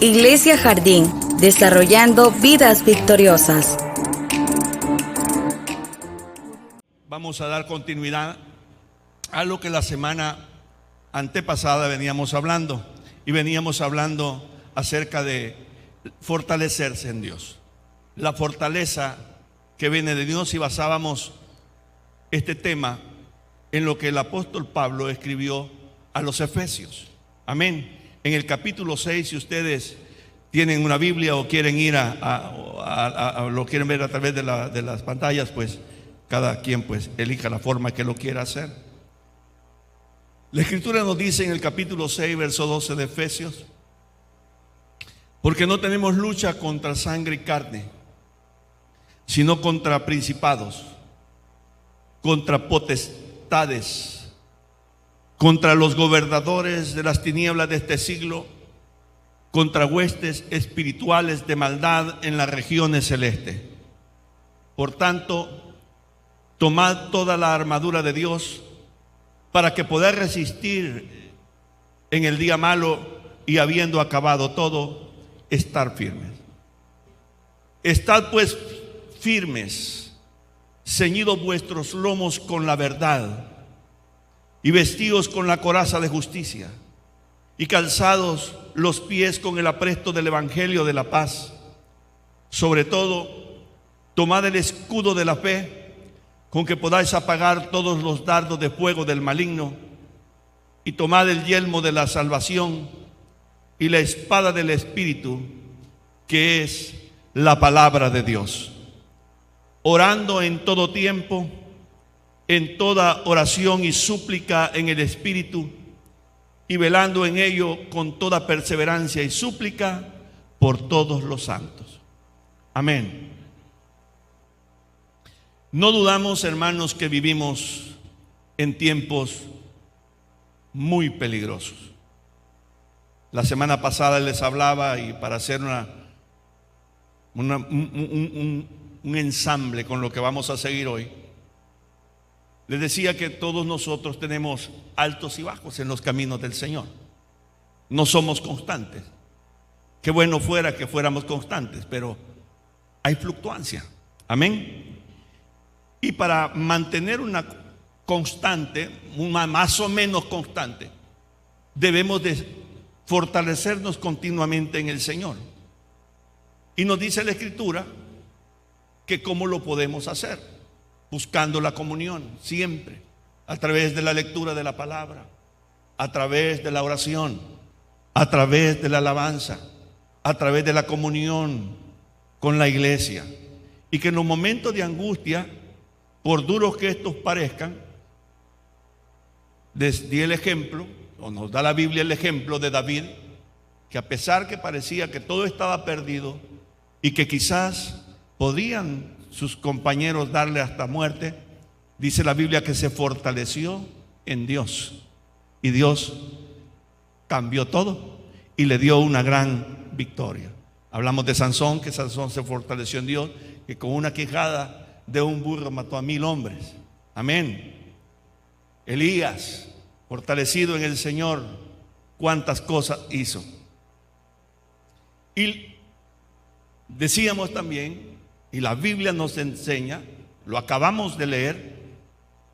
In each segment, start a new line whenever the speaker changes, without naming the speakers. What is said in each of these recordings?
Iglesia Jardín, desarrollando vidas victoriosas.
Vamos a dar continuidad a lo que la semana antepasada veníamos hablando. Y veníamos hablando acerca de fortalecerse en Dios. La fortaleza que viene de Dios, y basábamos este tema en lo que el apóstol Pablo escribió a los Efesios. Amén. En el capítulo 6, si ustedes tienen una Biblia o quieren ir lo quieren ver a través de las pantallas, pues cada quien pues elija la forma que lo quiera hacer. La Escritura nos dice en el capítulo 6, verso 12 de Efesios: porque no tenemos lucha contra sangre y carne, sino contra principados, contra potestades, contra los gobernadores de las tinieblas de este siglo, contra huestes espirituales de maldad en las regiones celestes. Por tanto, tomad toda la armadura de Dios para que podáis resistir en el día malo, y habiendo acabado todo, estar firmes. Estad pues firmes, ceñidos vuestros lomos con la verdad, y vestidos con la coraza de justicia, y calzados los pies con el apresto del evangelio de la paz. Sobre todo, tomad el escudo de la fe, con que podáis apagar todos los dardos de fuego del maligno, y tomad el yelmo de la salvación y la espada del Espíritu, que es la palabra de Dios, orando en todo tiempo, en toda oración y súplica en el Espíritu, y velando en ello con toda perseverancia y súplica por todos los santos. Amén. No dudamos, hermanos, que vivimos en tiempos muy peligrosos. La semana pasada les hablaba, y para hacer un ensamble con lo que vamos a seguir hoy, les decía que todos nosotros tenemos altos y bajos en los caminos del Señor. No somos constantes. Qué bueno fuera que fuéramos constantes, pero hay fluctuancia. Amén. Y para mantener una constante, una más o menos constante, debemos de fortalecernos continuamente en el Señor. Y nos dice la Escritura que cómo lo podemos hacer: buscando la comunión siempre, a través de la lectura de la palabra, a través de la oración, a través de la alabanza, a través de la comunión con la iglesia. Y que en los momentos de angustia, por duros que estos parezcan, les di el ejemplo, o nos da la Biblia el ejemplo de David, que a pesar que parecía que todo estaba perdido y que quizás podían sus compañeros darle hasta muerte, dice la Biblia que se fortaleció en Dios, y Dios cambió todo y le dio una gran victoria. Hablamos de Sansón, que Sansón se fortaleció en Dios, que con una quijada de un burro mató a 1000 hombres. Amén. Elías, fortalecido en el Señor, cuántas cosas hizo. Y decíamos también, y la Biblia nos enseña, lo acabamos de leer,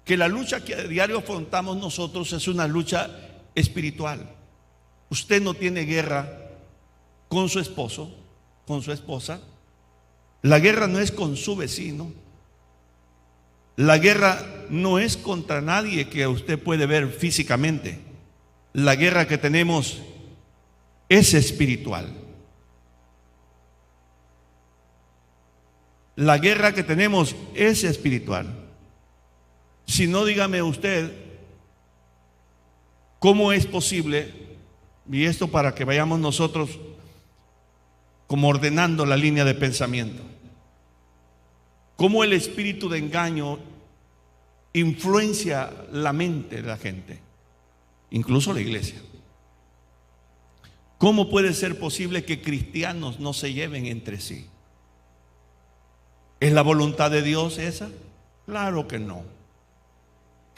que la lucha que a diario afrontamos nosotros es una lucha espiritual. Usted no tiene guerra con su esposo, con su esposa. La guerra no es con su vecino. La guerra no es contra nadie que usted puede ver físicamente. La guerra que tenemos es espiritual. La guerra que tenemos es espiritual. Si no, dígame usted, ¿cómo es posible? Y esto para que vayamos nosotros como ordenando la línea de pensamiento. ¿Cómo el espíritu de engaño influencia la mente de la gente, incluso la iglesia? ¿Cómo puede ser posible que cristianos no se lleven entre sí? ¿Es la voluntad de Dios esa? Claro que no.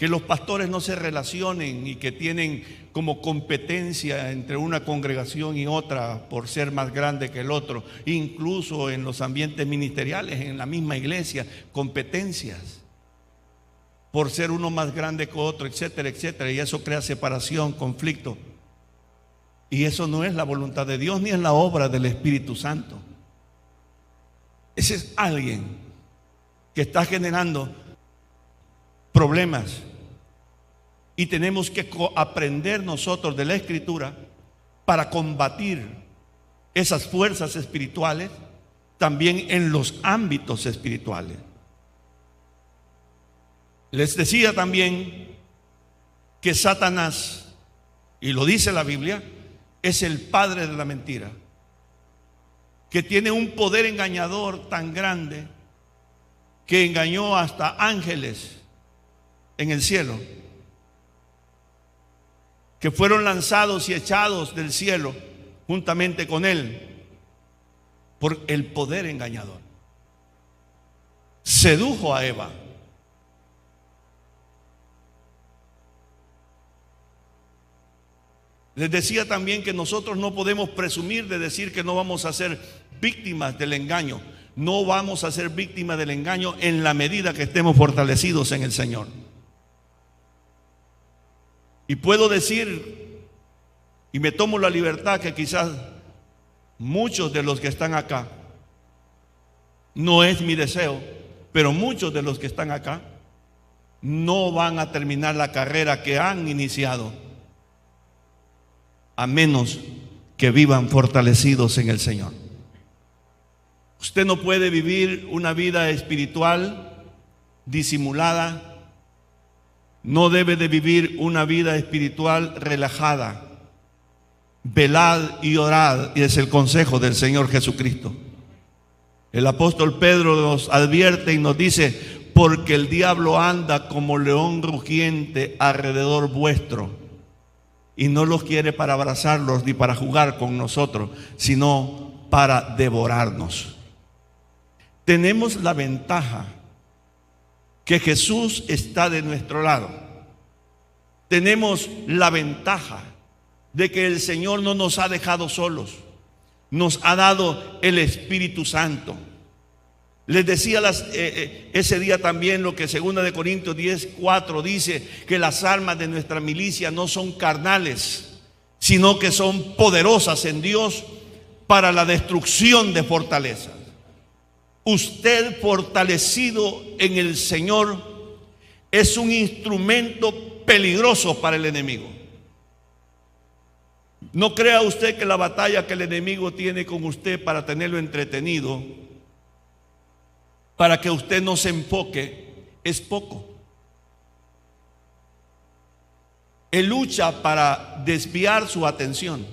que los pastores no se relacionen y que tienen como competencia entre una congregación y otra por ser más grande que el otro, incluso en los ambientes ministeriales, en la misma iglesia, competencias por ser uno más grande que otro, etcétera, etcétera, y eso crea separación, conflicto. Y eso no es la voluntad de Dios ni es la obra del Espíritu Santo. Ese es alguien que está generando problemas. Y tenemos que aprender nosotros de la Escritura para combatir esas fuerzas espirituales también en los ámbitos espirituales. Les decía también que Satanás, y lo dice la Biblia, es el padre de la mentira, que tiene un poder engañador tan grande que engañó hasta ángeles en el cielo, que fueron lanzados y echados del cielo juntamente con él por el poder engañador. Sedujo a Eva. Les decía también que nosotros no podemos presumir de decir que no vamos a ser víctimas del engaño. No vamos a ser víctimas del engaño en la medida que estemos fortalecidos en el Señor. Y puedo decir, y me tomo la libertad, que quizás muchos de los que están acá, no es mi deseo, pero muchos de los que están acá no van a terminar la carrera que han iniciado, a menos que vivan fortalecidos en el Señor. Usted no puede vivir una vida espiritual disimulada. No debe de vivir una vida espiritual relajada. Velad y orad, y es el consejo del Señor Jesucristo. El apóstol Pedro nos advierte y nos dice: porque el diablo anda como león rugiente alrededor vuestro, y no los quiere para abrazarlos ni para jugar con nosotros, sino para devorarnos. Tenemos la ventaja que Jesús está de nuestro lado. Tenemos la ventaja de que el Señor no nos ha dejado solos. Nos ha dado el Espíritu Santo. Les decía ese día también lo que 2 Corintios 10:4 dice, que las armas de nuestra milicia no son carnales, sino que son poderosas en Dios para la destrucción de fortalezas. Usted, fortalecido en el Señor, es un instrumento peligroso para el enemigo. No crea usted que la batalla que el enemigo tiene con usted para tenerlo entretenido, para que usted no se enfoque, es poco. Él lucha para desviar su atención.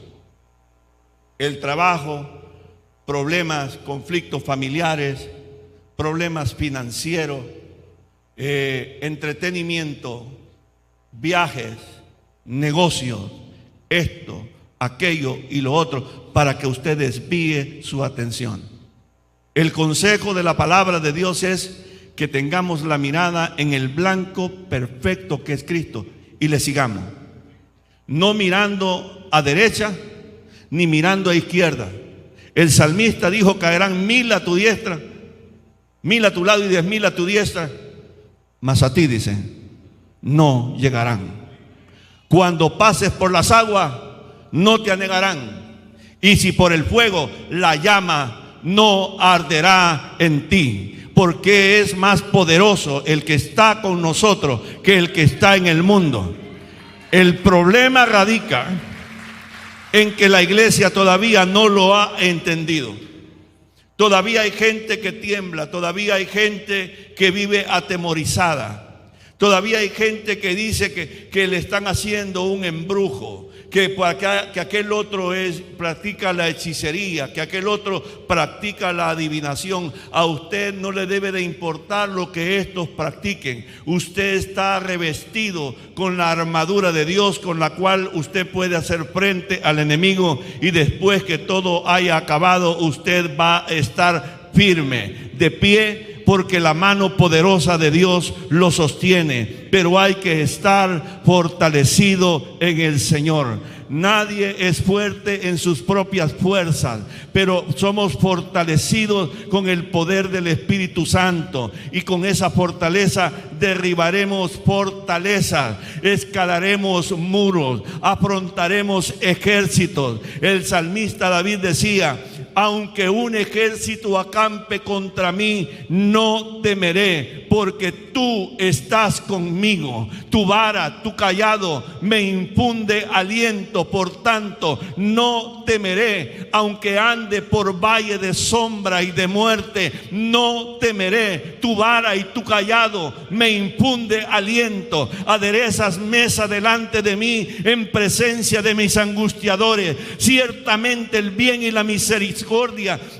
El trabajo, problemas, conflictos familiares, problemas financieros, entretenimiento, viajes, negocios, esto, aquello y lo otro, para que usted desvíe su atención. El consejo de la palabra de Dios es que tengamos la mirada en el blanco perfecto que es Cristo y le sigamos, no mirando a derecha ni mirando a izquierda. El salmista dijo: caerán 1000 a tu diestra, 1000 a tu lado y 10.000 a tu diestra, mas a ti, dice, no llegarán. Cuando pases por las aguas, no te anegarán, y si por el fuego, la llama no arderá en ti, porque es más poderoso el que está con nosotros que el que está en el mundo. El problema radica en que la iglesia todavía no lo ha entendido. Todavía hay gente que tiembla, todavía hay gente que vive atemorizada, todavía hay gente que dice que le están haciendo un embrujo, que aquel otro practica la hechicería, que aquel otro practica la adivinación. A usted no le debe de importar lo que estos practiquen. Usted está revestido con la armadura de Dios, con la cual usted puede hacer frente al enemigo, y después que todo haya acabado, usted va a estar firme, de pie, porque la mano poderosa de Dios lo sostiene, pero hay que estar fortalecido en el Señor. Nadie es fuerte en sus propias fuerzas, pero somos fortalecidos con el poder del Espíritu Santo, y con esa fortaleza derribaremos fortalezas, escalaremos muros, afrontaremos ejércitos. El salmista David decía: aunque un ejército acampe contra mí, no temeré, porque tú estás conmigo. Tu vara, tu cayado me infunde aliento. Por tanto, no temeré. Aunque ande por valle de sombra y de muerte, no temeré. Tu vara y tu cayado me infunde aliento. Aderezas mesa delante de mí en presencia de mis angustiadores. Ciertamente el bien y la misericordia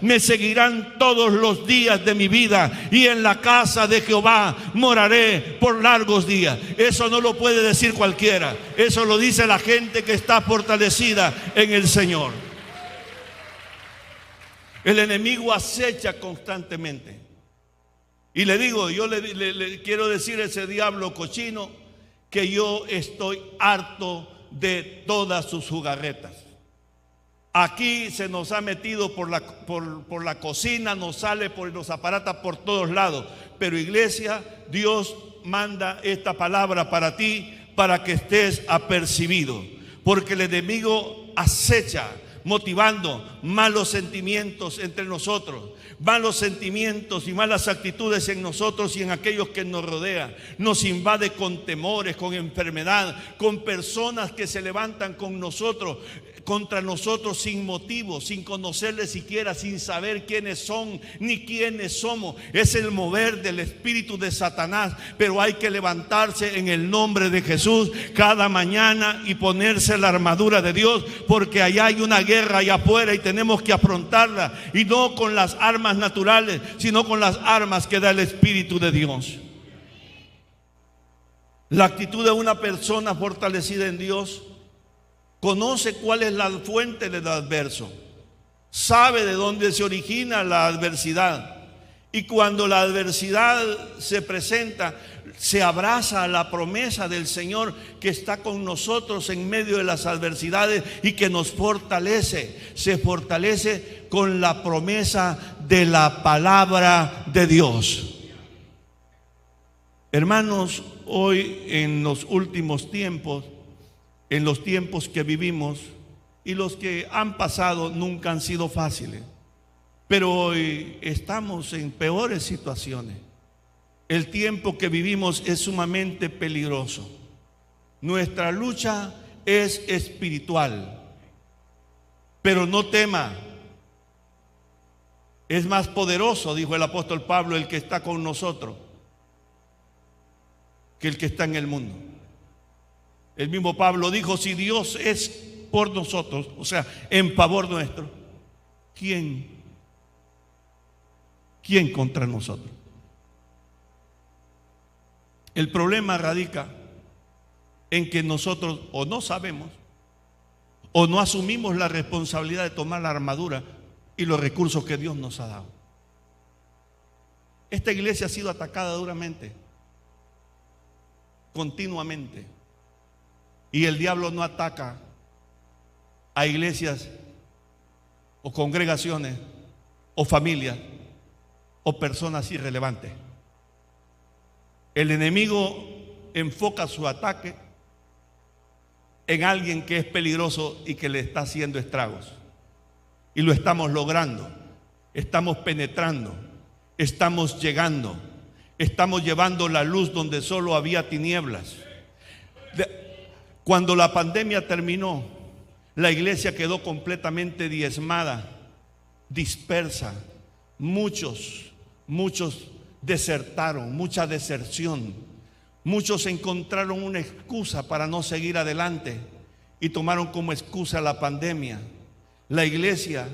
me seguirán todos los días de mi vida, y en la casa de Jehová moraré por largos días. Eso no lo puede decir cualquiera. Eso lo dice la gente que está fortalecida en el Señor. El enemigo acecha constantemente. Y le digo, yo le quiero decir a ese diablo cochino que yo estoy harto de todas sus jugarretas. Aquí se nos ha metido por la cocina, nos sale nos aparata por todos lados. Pero iglesia, Dios manda esta palabra para ti, para que estés apercibido, porque el enemigo acecha, motivando malos sentimientos entre nosotros, malos sentimientos y malas actitudes en nosotros y en aquellos que nos rodean. Nos invade con temores, con enfermedad, con personas que se levantan contra nosotros sin motivo, sin conocerles siquiera, sin saber quiénes son ni quiénes somos. Es el mover del espíritu de Satanás, pero hay que levantarse en el nombre de Jesús cada mañana y ponerse la armadura de Dios, porque allá hay una guerra allá afuera y tenemos que afrontarla, y no con las armas naturales, sino con las armas que da el Espíritu de Dios. La actitud de una persona fortalecida en Dios conoce cuál es la fuente del adverso, sabe de dónde se origina la adversidad, y cuando la adversidad se presenta, se abraza a la promesa del Señor que está con nosotros en medio de las adversidades y que nos fortalece. Se fortalece con la promesa de la palabra de Dios. Hermanos, hoy en los últimos tiempos, en los tiempos que vivimos, y los que han pasado nunca han sido fáciles, pero hoy estamos en peores situaciones. El tiempo que vivimos es sumamente peligroso. Nuestra lucha es espiritual, pero no tema. Es más poderoso, dijo el apóstol Pablo, el que está con nosotros que el que está en el mundo. El mismo Pablo dijo: si Dios es por nosotros, o sea, en favor nuestro, ¿quién contra nosotros? El problema radica en que nosotros o no sabemos o no asumimos la responsabilidad de tomar la armadura y los recursos que Dios nos ha dado. Esta iglesia ha sido atacada duramente, continuamente, y el diablo no ataca a iglesias o congregaciones o familias o personas irrelevantes. El enemigo enfoca su ataque en alguien que es peligroso y que le está haciendo estragos. Y lo estamos logrando, estamos penetrando, estamos llegando, estamos llevando la luz donde solo había tinieblas. Cuando la pandemia terminó, la iglesia quedó completamente diezmada, dispersa. Muchos desertaron, mucha deserción. Muchos encontraron una excusa para no seguir adelante y tomaron como excusa la pandemia. La iglesia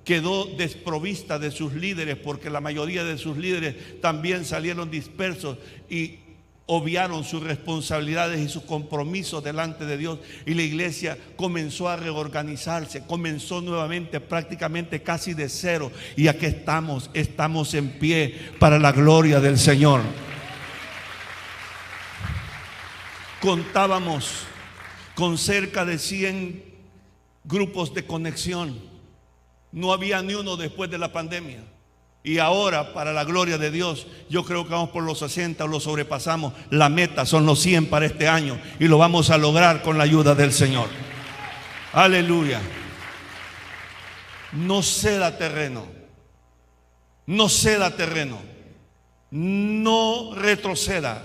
quedó desprovista de sus líderes, porque la mayoría de sus líderes también salieron dispersos, y obviaron sus responsabilidades y sus compromisos delante de Dios, y la iglesia comenzó a reorganizarse, comenzó nuevamente prácticamente casi de cero, y aquí estamos en pie para la gloria del Señor. Contábamos con cerca de 100 grupos de conexión. No había ni uno después de la pandemia. Y ahora, para la gloria de Dios, yo creo que vamos por los 60 o lo sobrepasamos. La meta son los 100 para este año, y lo vamos a lograr con la ayuda del Señor. Aleluya. No ceda terreno. No ceda terreno. No retroceda.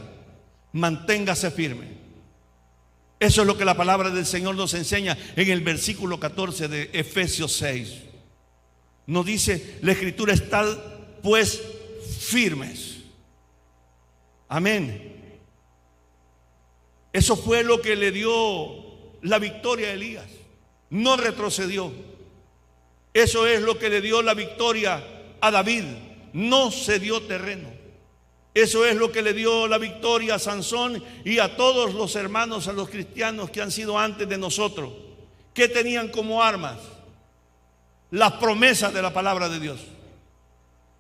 Manténgase firme. Eso es lo que la palabra del Señor nos enseña en el versículo 14 de Efesios 6. Nos dice la escritura: estad pues firmes. Amén. Eso fue lo que le dio la victoria a Elías. No retrocedió. Eso es lo que le dio la victoria a David. No cedió terreno. Eso es lo que le dio la victoria a Sansón y a todos los hermanos, a los cristianos que han sido antes de nosotros. ¿Qué tenían como armas? Las promesas de la palabra de Dios.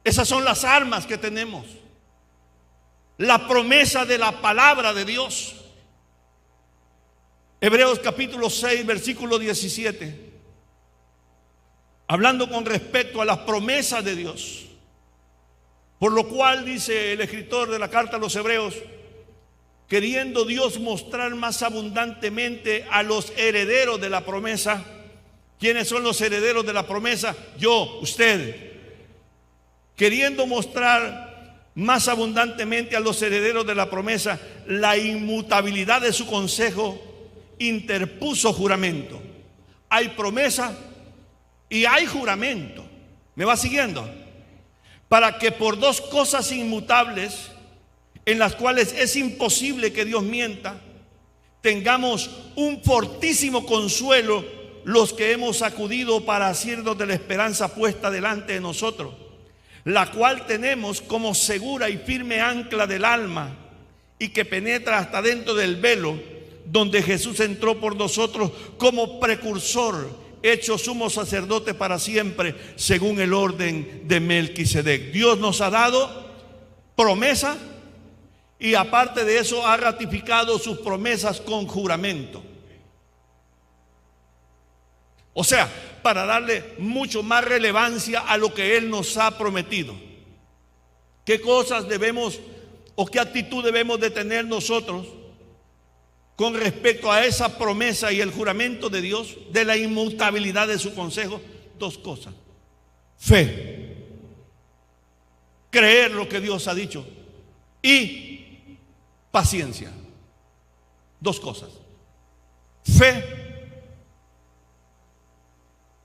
Esas son las armas que tenemos. La promesa de la palabra de Dios. Hebreos capítulo 6, versículo 17. Hablando con respecto a las promesas de Dios. Por lo cual dice el escritor de la carta a los Hebreos: queriendo Dios mostrar más abundantemente a los herederos de la promesa. ¿Quiénes son los herederos de la promesa? Yo, usted. Queriendo mostrar más abundantemente a los herederos de la promesa la inmutabilidad de su consejo, interpuso juramento. Hay promesa y hay juramento. ¿Me va siguiendo? Para que por dos cosas inmutables, en las cuales es imposible que Dios mienta, tengamos un fortísimo consuelo los que hemos acudido para asirnos de la esperanza puesta delante de nosotros, la cual tenemos como segura y firme ancla del alma, y que penetra hasta dentro del velo, donde Jesús entró por nosotros como precursor, hecho sumo sacerdote para siempre, según el orden de Melquisedec. Dios nos ha dado promesa, y aparte de eso ha ratificado sus promesas con juramento. O sea, para darle mucho más relevancia a lo que Él nos ha prometido. ¿Qué cosas debemos o qué actitud debemos de tener nosotros con respecto a esa promesa y el juramento de Dios, de la inmutabilidad de su consejo? Dos cosas: fe, creer lo que Dios ha dicho, y paciencia. Dos cosas: fe,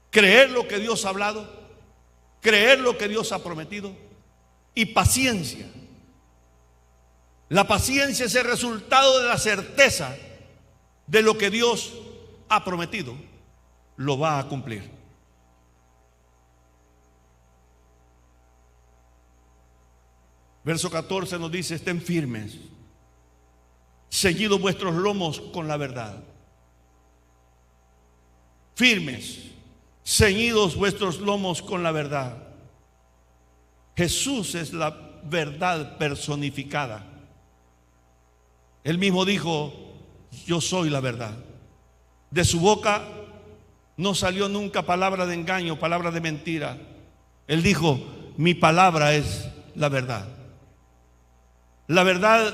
creer lo que Dios ha hablado, creer lo que Dios ha prometido, y paciencia. La paciencia es el resultado de la certeza de lo que Dios ha prometido, lo va a cumplir. Verso 14 nos dice: estén firmes, ceñidos vuestros lomos con la verdad. Firmes, ceñidos vuestros lomos con la verdad. Jesús es la verdad personificada. Él mismo dijo: yo soy la verdad. De su boca no salió nunca palabra de engaño, palabra de mentira. Él dijo: mi palabra es la verdad. La verdad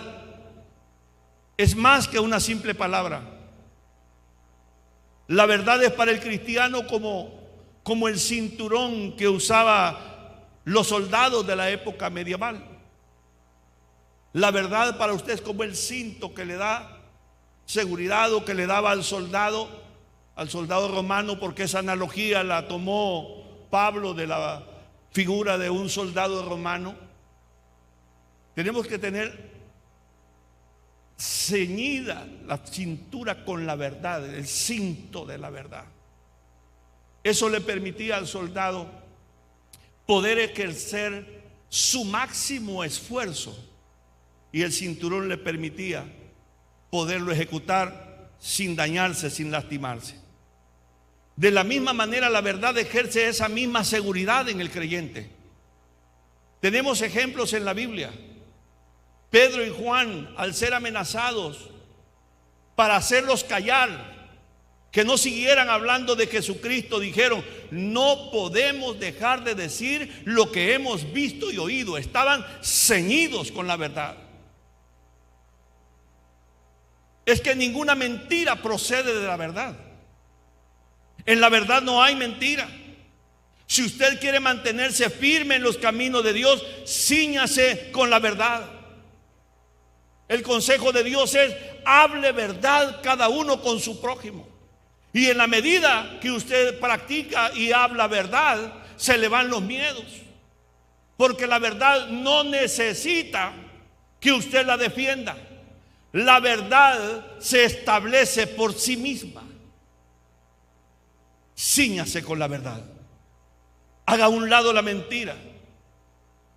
es más que una simple palabra. La verdad es para el cristiano como el cinturón que usaba los soldados de la época medieval. La verdad para usted es como el cinto que le da seguridad, o que le daba al soldado romano, porque esa analogía la tomó Pablo de la figura de un soldado romano. Tenemos que tener ceñida la cintura con la verdad, el cinto de la verdad. Eso le permitía al soldado poder ejercer su máximo esfuerzo y el cinturón le permitía poderlo ejecutar sin dañarse, sin lastimarse. De la misma manera, la verdad ejerce esa misma seguridad en el creyente. Tenemos ejemplos en la Biblia. Pedro y Juan, al ser amenazados para hacerlos callar, que no siguieran hablando de Jesucristo, dijeron: no podemos dejar de decir lo que hemos visto y oído. Estaban ceñidos con la verdad. Es que ninguna mentira procede de la verdad. En la verdad no hay mentira. Si usted quiere mantenerse firme en los caminos de Dios, cíñase con la verdad. El consejo de Dios es: hable verdad cada uno con su prójimo. Y en la medida que usted practica y habla verdad, se le van los miedos. Porque la verdad no necesita que usted la defienda. La verdad se establece por sí misma. Cíñase con la verdad. Haga a un lado la mentira.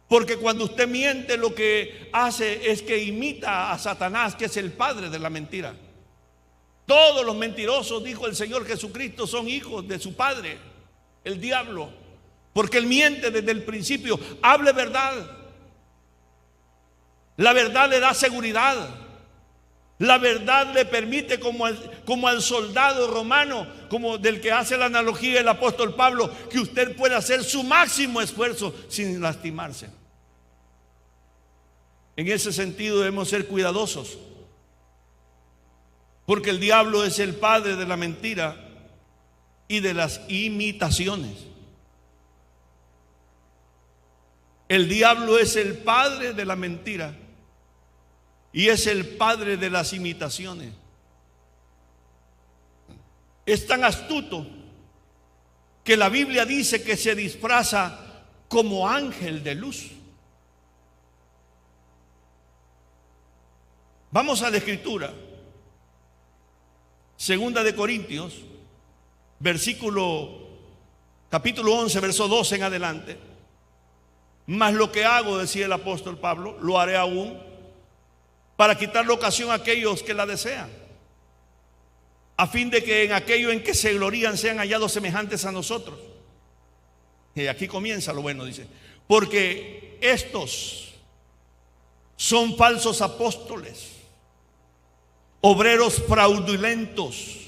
Porque cuando usted miente, lo que hace es que imita a Satanás, que es el padre de la mentira. Todos los mentirosos, dijo el Señor Jesucristo, son hijos de su padre, el diablo. Porque él miente desde el principio. Hable verdad. La verdad le da seguridad. La verdad le permite, como al soldado romano, como del que hace la analogía el apóstol Pablo, que usted pueda hacer su máximo esfuerzo sin lastimarse. En ese sentido debemos ser cuidadosos, porque el diablo es el padre de la mentira y de las imitaciones. El diablo es el padre de la mentira y es el padre de las imitaciones. Es tan astuto que la Biblia dice que se disfraza como ángel de luz. Vamos a la Escritura. Segunda de Corintios, capítulo 11, verso 12 en adelante. Mas lo que hago, decía el apóstol Pablo, lo haré aún, para quitar la ocasión a aquellos que la desean, a fin de que en aquello en que se glorían sean hallados semejantes a nosotros. Y aquí comienza lo bueno, dice: porque estos son falsos apóstoles, obreros fraudulentos,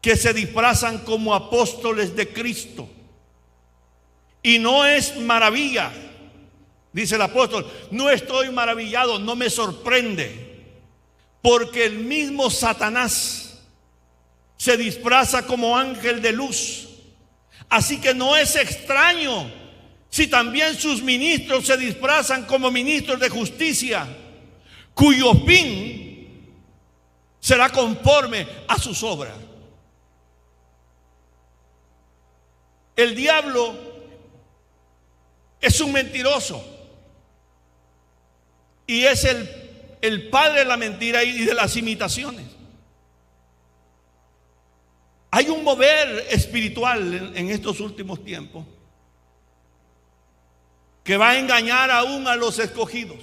que se disfrazan como apóstoles de Cristo. Y no es maravilla, dice el apóstol, no estoy maravillado, no me sorprende, porque el mismo Satanás se disfraza como ángel de luz. Así que no es extraño si también sus ministros se disfrazan como ministros de justicia, cuyo fin será conforme a sus obras. El diablo es un mentiroso y es el padre de la mentira y de las imitaciones. Hay un mover espiritual en estos últimos tiempos que va a engañar aún a los escogidos.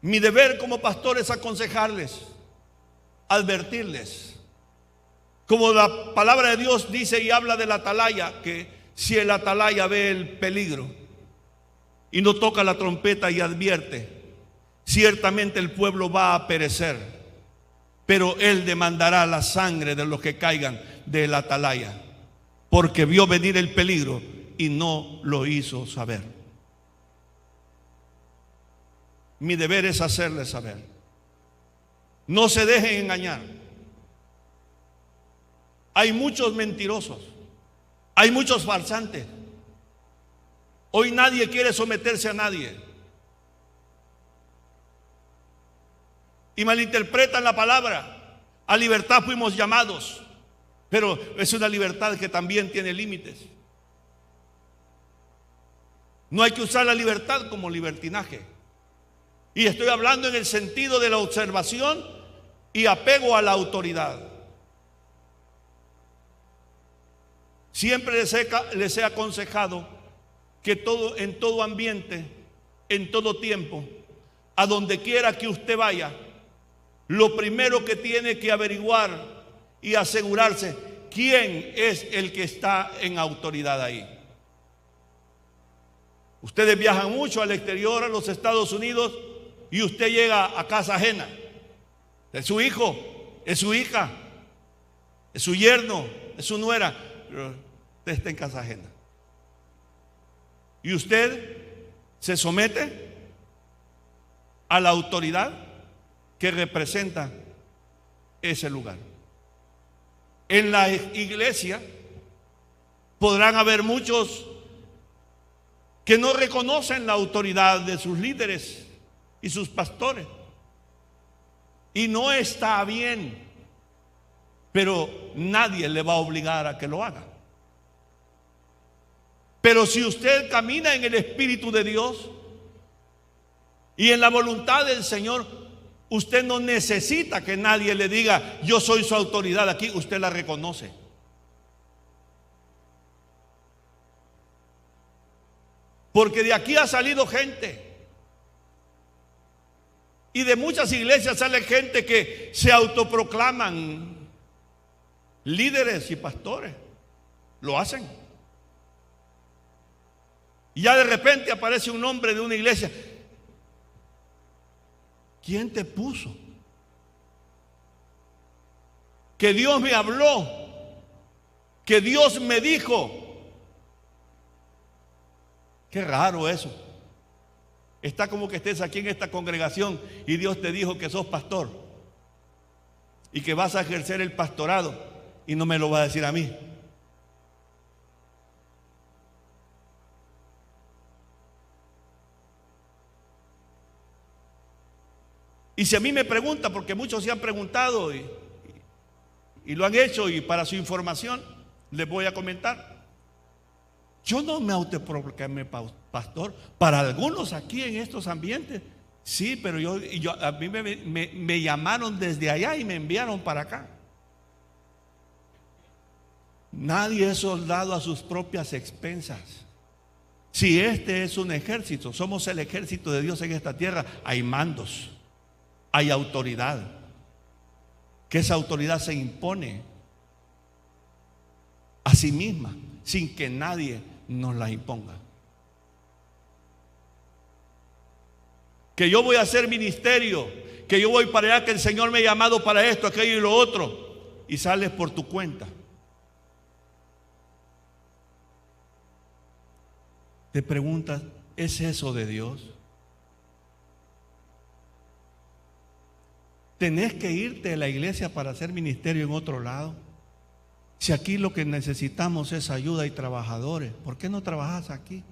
Mi deber como pastor es aconsejarles, advertirles. Como la palabra de Dios dice y habla del atalaya, que si el atalaya ve el peligro y no toca la trompeta y advierte, ciertamente el pueblo va a perecer, pero él demandará la sangre de los que caigan del atalaya, porque vio venir el peligro y no lo hizo saber. Mi deber es hacerles saber. No se dejen engañar. Hay muchos mentirosos, hay muchos farsantes. Hoy nadie quiere someterse a nadie y malinterpretan la palabra. A libertad fuimos llamados, pero es una libertad que también tiene límites. No hay que usar la libertad como libertinaje. Y estoy hablando en el sentido de la observación y apego a la autoridad. Siempre les he aconsejado que en todo ambiente, en todo tiempo, a donde quiera que usted vaya, lo primero que tiene que averiguar y asegurarse quién es el que está en autoridad ahí. Ustedes viajan mucho al exterior, a los Estados Unidos, y usted llega a casa ajena. Es su hijo, es su hija, es su yerno, es su nuera, pero usted está en casa ajena. Y usted se somete a la autoridad que representa ese lugar. En la iglesia podrán haber muchos que no reconocen la autoridad de sus líderes y sus pastores. Y no está bien, pero nadie le va a obligar a que lo haga. Pero si usted camina en el Espíritu de Dios y en la voluntad del Señor, usted no necesita que nadie le diga: yo soy su autoridad aquí. Usted la reconoce. Porque de aquí ha salido gente, y de muchas iglesias sale gente que se autoproclaman líderes y pastores. Lo hacen. Y ya de repente aparece un hombre de una iglesia. ¿Quién te puso? Que Dios me habló, que Dios me dijo. Qué raro eso. Está como que estés aquí en esta congregación y Dios te dijo que sos pastor y que vas a ejercer el pastorado, y no me lo va a decir a mí. Y si a mí me pregunta, porque muchos se han preguntado y lo han hecho, y para su información les voy a comentar. Yo no me autoproclamé pastor. Para algunos aquí en estos ambientes, sí, pero a mí me llamaron desde allá y me enviaron para acá. Nadie es soldado a sus propias expensas. Si este es un ejército, somos el ejército de Dios en esta tierra, hay mandos, hay autoridad, que esa autoridad se impone a sí misma sin que nadie nos la imponga. Que yo voy a hacer ministerio, que yo voy para allá, que el Señor me ha llamado para esto, aquello y lo otro, y sales por tu cuenta. Te preguntas, ¿es eso de Dios? ¿Tenés que irte de la iglesia para hacer ministerio en otro lado? Si aquí lo que necesitamos es ayuda y trabajadores, ¿por qué no trabajas aquí?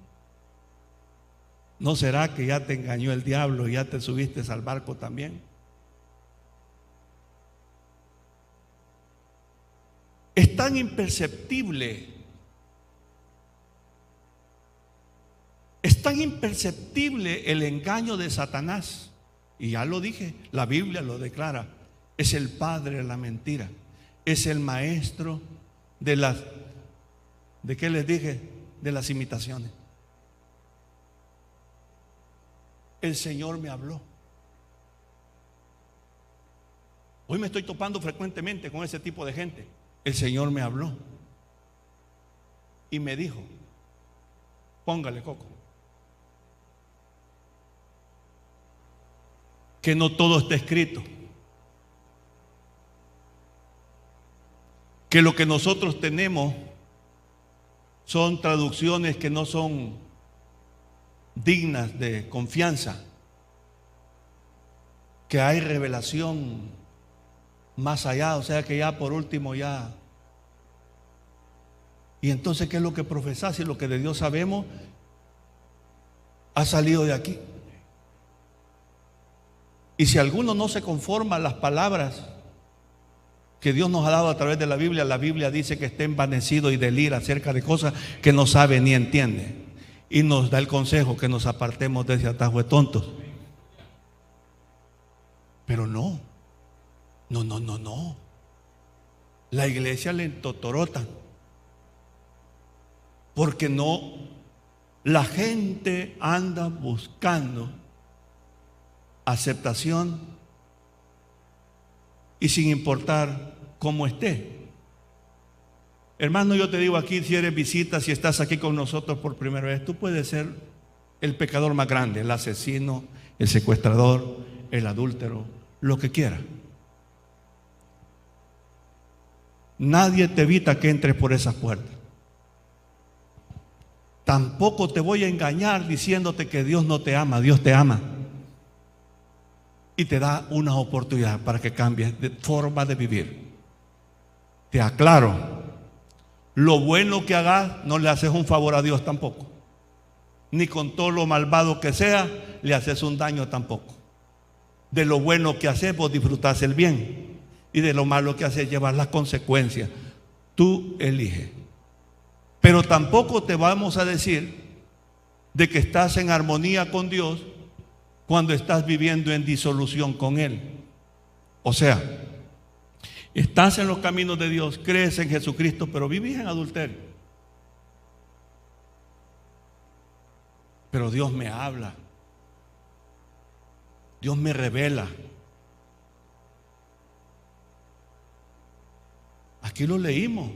¿No será que ya te engañó el diablo y ya te subiste al barco también? Es tan imperceptible, el engaño de Satanás. Y ya lo dije, la Biblia lo declara: es el padre de la mentira, es el maestro ¿de qué les dije? De las imitaciones. El Señor me habló. Hoy me estoy topando frecuentemente con ese tipo de gente. El Señor me habló y me dijo: póngale coco, que no todo está escrito, que lo que nosotros tenemos son traducciones que no son dignas de confianza, que hay revelación más allá, o sea que ya por último ya. Y entonces, ¿qué es lo que profesás? Si lo que de Dios sabemos ha salido de aquí. Y si alguno no se conforma a las palabras que Dios nos ha dado a través de la Biblia dice que está envanecido y delira acerca de cosas que no sabe ni entiende. Y nos da el consejo que nos apartemos de ese atajo de tontos. Pero no. La iglesia le entotorotan porque no La gente anda buscando aceptación y sin importar cómo esté. Hermano, yo te digo aquí, si eres visita, si estás aquí con nosotros por primera vez, tú puedes ser el pecador más grande, el asesino, el secuestrador, el adúltero, lo que quiera. Nadie te evita que entres por esas puertas. Tampoco te voy a engañar diciéndote que Dios no te ama. Dios te ama y te da una oportunidad para que cambies de forma de vivir. Te aclaro, lo bueno que hagas no le haces un favor a Dios tampoco, ni con todo lo malvado que sea le haces un daño tampoco. De lo bueno que haces vos disfrutás el bien, y de lo malo que haces llevas las consecuencias. Tú eliges. Pero tampoco te vamos a decir de que estás en armonía con Dios cuando estás viviendo en disolución con Él. O sea, estás en los caminos de Dios, crees en Jesucristo, pero vivís en adulterio. Pero Dios me habla, Dios me revela. Aquí lo leímos,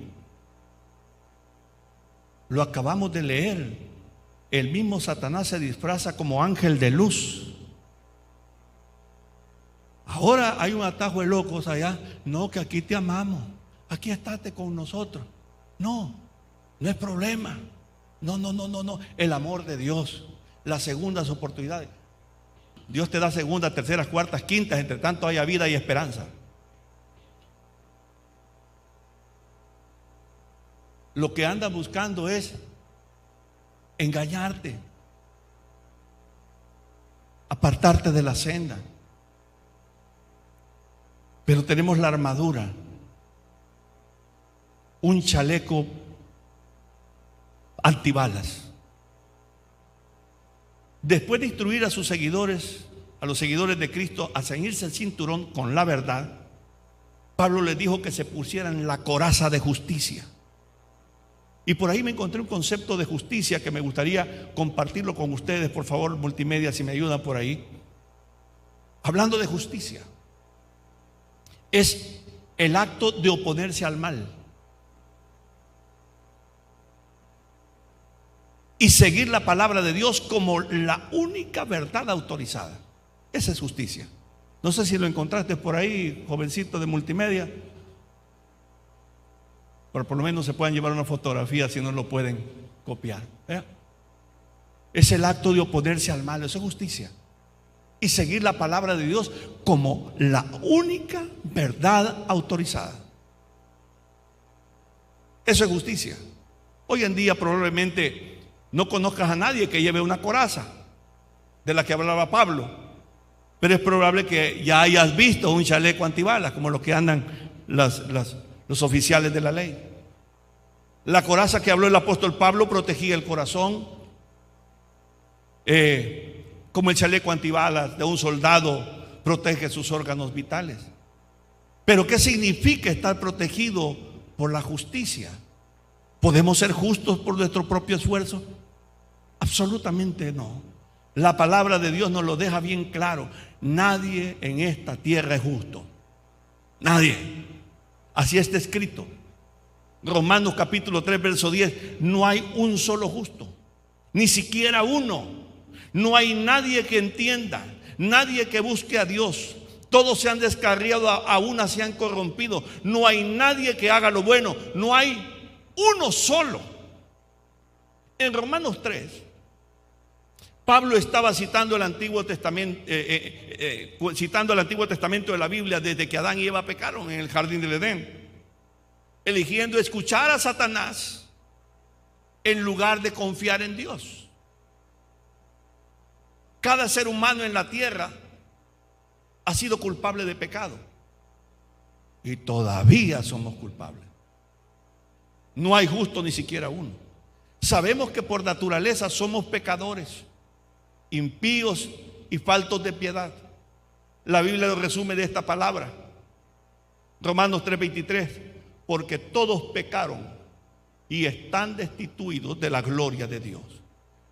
lo acabamos de leer. El mismo Satanás se disfraza como ángel de luz. Ahora hay un atajo de locos allá. No, que aquí te amamos, aquí estate con nosotros. No, no es problema. No. El amor de Dios, las segundas oportunidades. Dios te da segundas, terceras, cuartas, quintas. Entre tanto haya vida y esperanza. Lo que anda buscando es engañarte, apartarte de la senda. Pero tenemos la armadura, un chaleco antibalas. Después de instruir a sus seguidores, a los seguidores de Cristo, a ceñirse el cinturón con la verdad, Pablo les dijo que se pusieran la coraza de justicia. Y por ahí me encontré un concepto de justicia que me gustaría compartirlo con ustedes. Por favor, multimedia, si me ayudan por ahí. Hablando de justicia, es el acto de oponerse al mal y seguir la palabra de Dios como la única verdad autorizada. Esa es justicia. No sé si lo encontraste por ahí, jovencito de multimedia, pero por lo menos se pueden llevar una fotografía si no lo pueden copiar. Es el acto de oponerse al mal, eso es justicia. Y seguir la palabra de Dios como la única verdad autorizada. Eso es justicia. Hoy en día probablemente no conozcas a nadie que lleve una coraza de la que hablaba Pablo, pero es probable que ya hayas visto un chaleco antibalas como los que andan los oficiales de la ley. La coraza que habló el apóstol Pablo protegía el corazón, como el chaleco antibalas de un soldado protege sus órganos vitales. Pero ¿qué significa estar protegido por la justicia? ¿Podemos ser justos por nuestro propio esfuerzo? Absolutamente no. La palabra de Dios nos lo deja bien claro. Nadie en esta tierra es justo. Nadie. Así está escrito. Romanos capítulo 3 verso 10. No hay un solo justo, ni siquiera uno. No hay nadie que entienda, nadie que busque a Dios. Todos se han descarriado, a una se han corrompido. No hay nadie que haga lo bueno. No hay uno solo. En Romanos 3, Pablo estaba citando el Antiguo Testamento, citando el Antiguo Testamento de la Biblia desde que Adán y Eva pecaron en el jardín del Edén, eligiendo escuchar a Satanás en lugar de confiar en Dios. Cada ser humano en la tierra ha sido culpable de pecado y todavía somos culpables. No hay justo ni siquiera uno. Sabemos que por naturaleza somos pecadores, impíos y faltos de piedad. La Biblia lo resume de esta palabra, Romanos 3:23, porque todos pecaron y están destituidos de la gloria de Dios.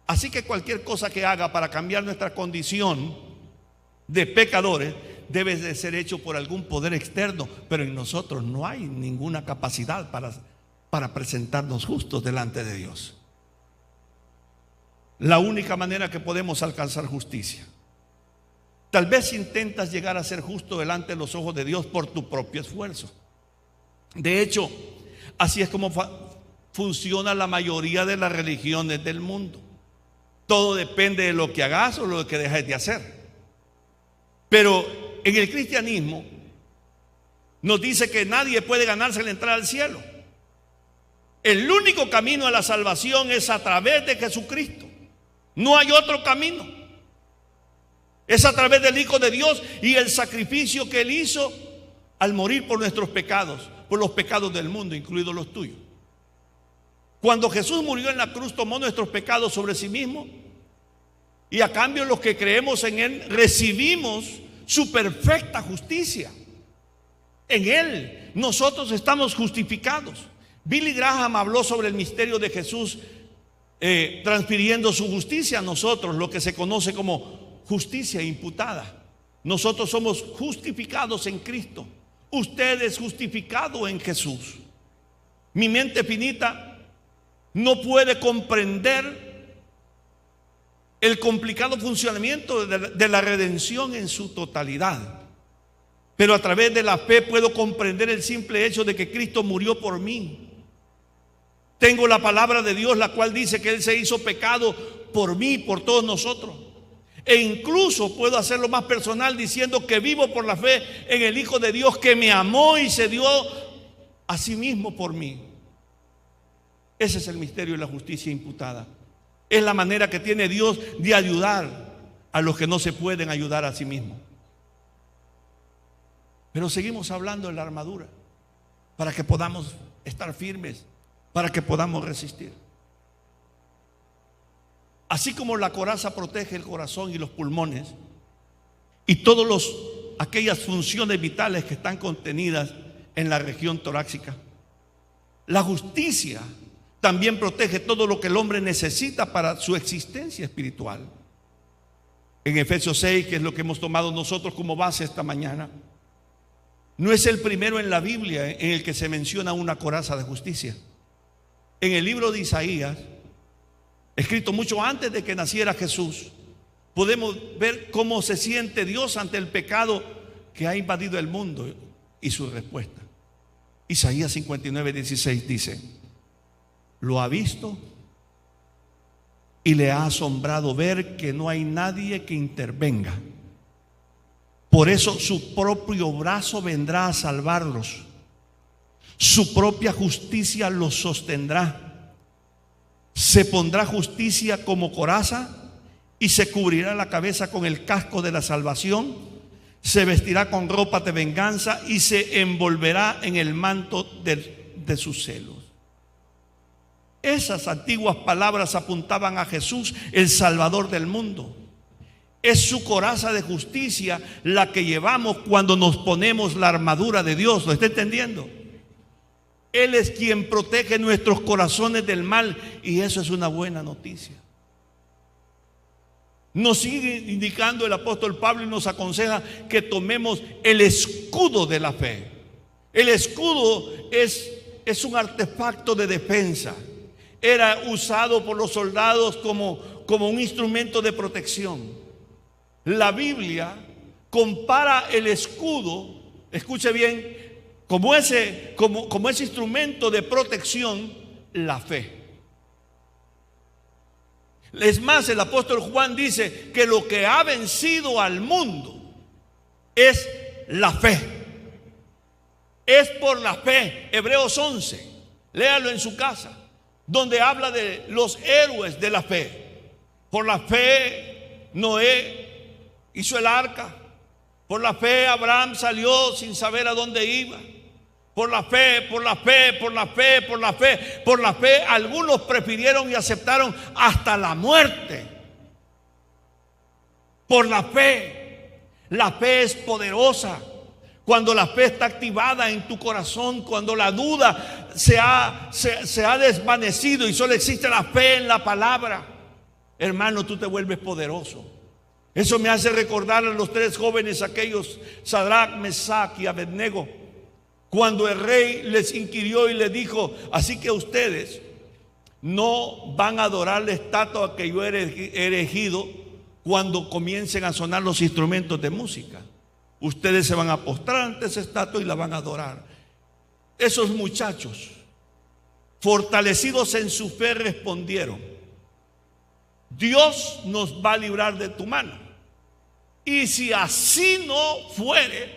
Así que cualquier cosa que haga para cambiar nuestra condición de pecadores debe de ser hecho por algún poder externo, pero en nosotros no hay ninguna capacidad para presentarnos justos delante de Dios. La única manera que podemos alcanzar justicia. Tal vez intentas llegar a ser justo delante de los ojos de Dios por tu propio esfuerzo. De hecho, así es como funciona la mayoría de las religiones del mundo. Todo depende de lo que hagas o lo que dejes de hacer. Pero en el cristianismo nos dice que nadie puede ganarse la entrada al cielo. El único camino a la salvación es a través de Jesucristo. No hay otro camino. Es a través del Hijo de Dios y el sacrificio que Él hizo al morir por nuestros pecados, por los pecados del mundo, incluidos los tuyos. Cuando Jesús murió en la cruz, tomó nuestros pecados sobre sí mismo, y a cambio los que creemos en Él recibimos su perfecta justicia. En Él nosotros estamos justificados. Billy Graham habló sobre el misterio de Jesús transfiriendo su justicia a nosotros, lo que se conoce como justicia imputada. Nosotros somos justificados en Cristo. Usted es justificado en Jesús. Mi mente finita no puede comprender el complicado funcionamiento de la redención en su totalidad. Pero a través de la fe puedo comprender el simple hecho de que Cristo murió por mí. Tengo la palabra de Dios, la cual dice que Él se hizo pecado por mí, por todos nosotros. E incluso puedo hacerlo más personal diciendo que vivo por la fe en el Hijo de Dios que me amó y se dio a sí mismo por mí. Ese es el misterio de la justicia imputada. Es la manera que tiene Dios de ayudar a los que no se pueden ayudar a sí mismos. Pero seguimos hablando de la armadura para que podamos estar firmes, para que podamos resistir. Así como la coraza protege el corazón y los pulmones y todas aquellas funciones vitales que están contenidas en la región torácica, la justicia también protege todo lo que el hombre necesita para su existencia espiritual. En Efesios 6, que es lo que hemos tomado nosotros como base esta mañana, no es el primero en la Biblia en el que se menciona una coraza de justicia. En el libro de Isaías, escrito mucho antes de que naciera Jesús, podemos ver cómo se siente Dios ante el pecado que ha invadido el mundo y su respuesta. Isaías 59:16 dice: lo ha visto y le ha asombrado ver que no hay nadie que intervenga. Por eso su propio brazo vendrá a salvarlos. Su propia justicia los sostendrá. Se pondrá justicia como coraza y se cubrirá la cabeza con el casco de la salvación. Se vestirá con ropa de venganza y se envolverá en el manto de sus celos. Esas antiguas palabras apuntaban a Jesús, el Salvador del mundo. Es su coraza de justicia la que llevamos cuando nos ponemos la armadura de Dios. ¿Lo está entendiendo? Él es quien protege nuestros corazones del mal, y eso es una buena noticia. Nos sigue indicando el apóstol Pablo y nos aconseja que tomemos el escudo de la fe. El escudo es un artefacto de defensa. Era usado por los soldados como un instrumento de protección. La Biblia compara el escudo, escuche bien, como ese instrumento de protección, la fe. Es más, el apóstol Juan dice que lo que ha vencido al mundo es la fe. Es por la fe. Hebreos 11, léalo en su casa, donde habla de los héroes de la fe. Por la fe Noé hizo el arca. Por la fe Abraham salió sin saber a dónde iba. Por la fe algunos prefirieron y aceptaron hasta la muerte. Por la fe es poderosa. Cuando la fe está activada en tu corazón, cuando la duda se ha desvanecido y solo existe la fe en la palabra. hermano, tú te vuelves poderoso. Eso me hace recordar a los 3 jóvenes aquellos, Sadrach, Mesach y Abednego, cuando el rey les inquirió y les dijo: así que ustedes no van a adorar la estatua que yo he erigido cuando comiencen a sonar los instrumentos de música. Ustedes se van a postrar ante esa estatua y la van a adorar. Esos muchachos, fortalecidos en su fe, respondieron: Dios nos va a librar de tu mano. Y si así no fuere,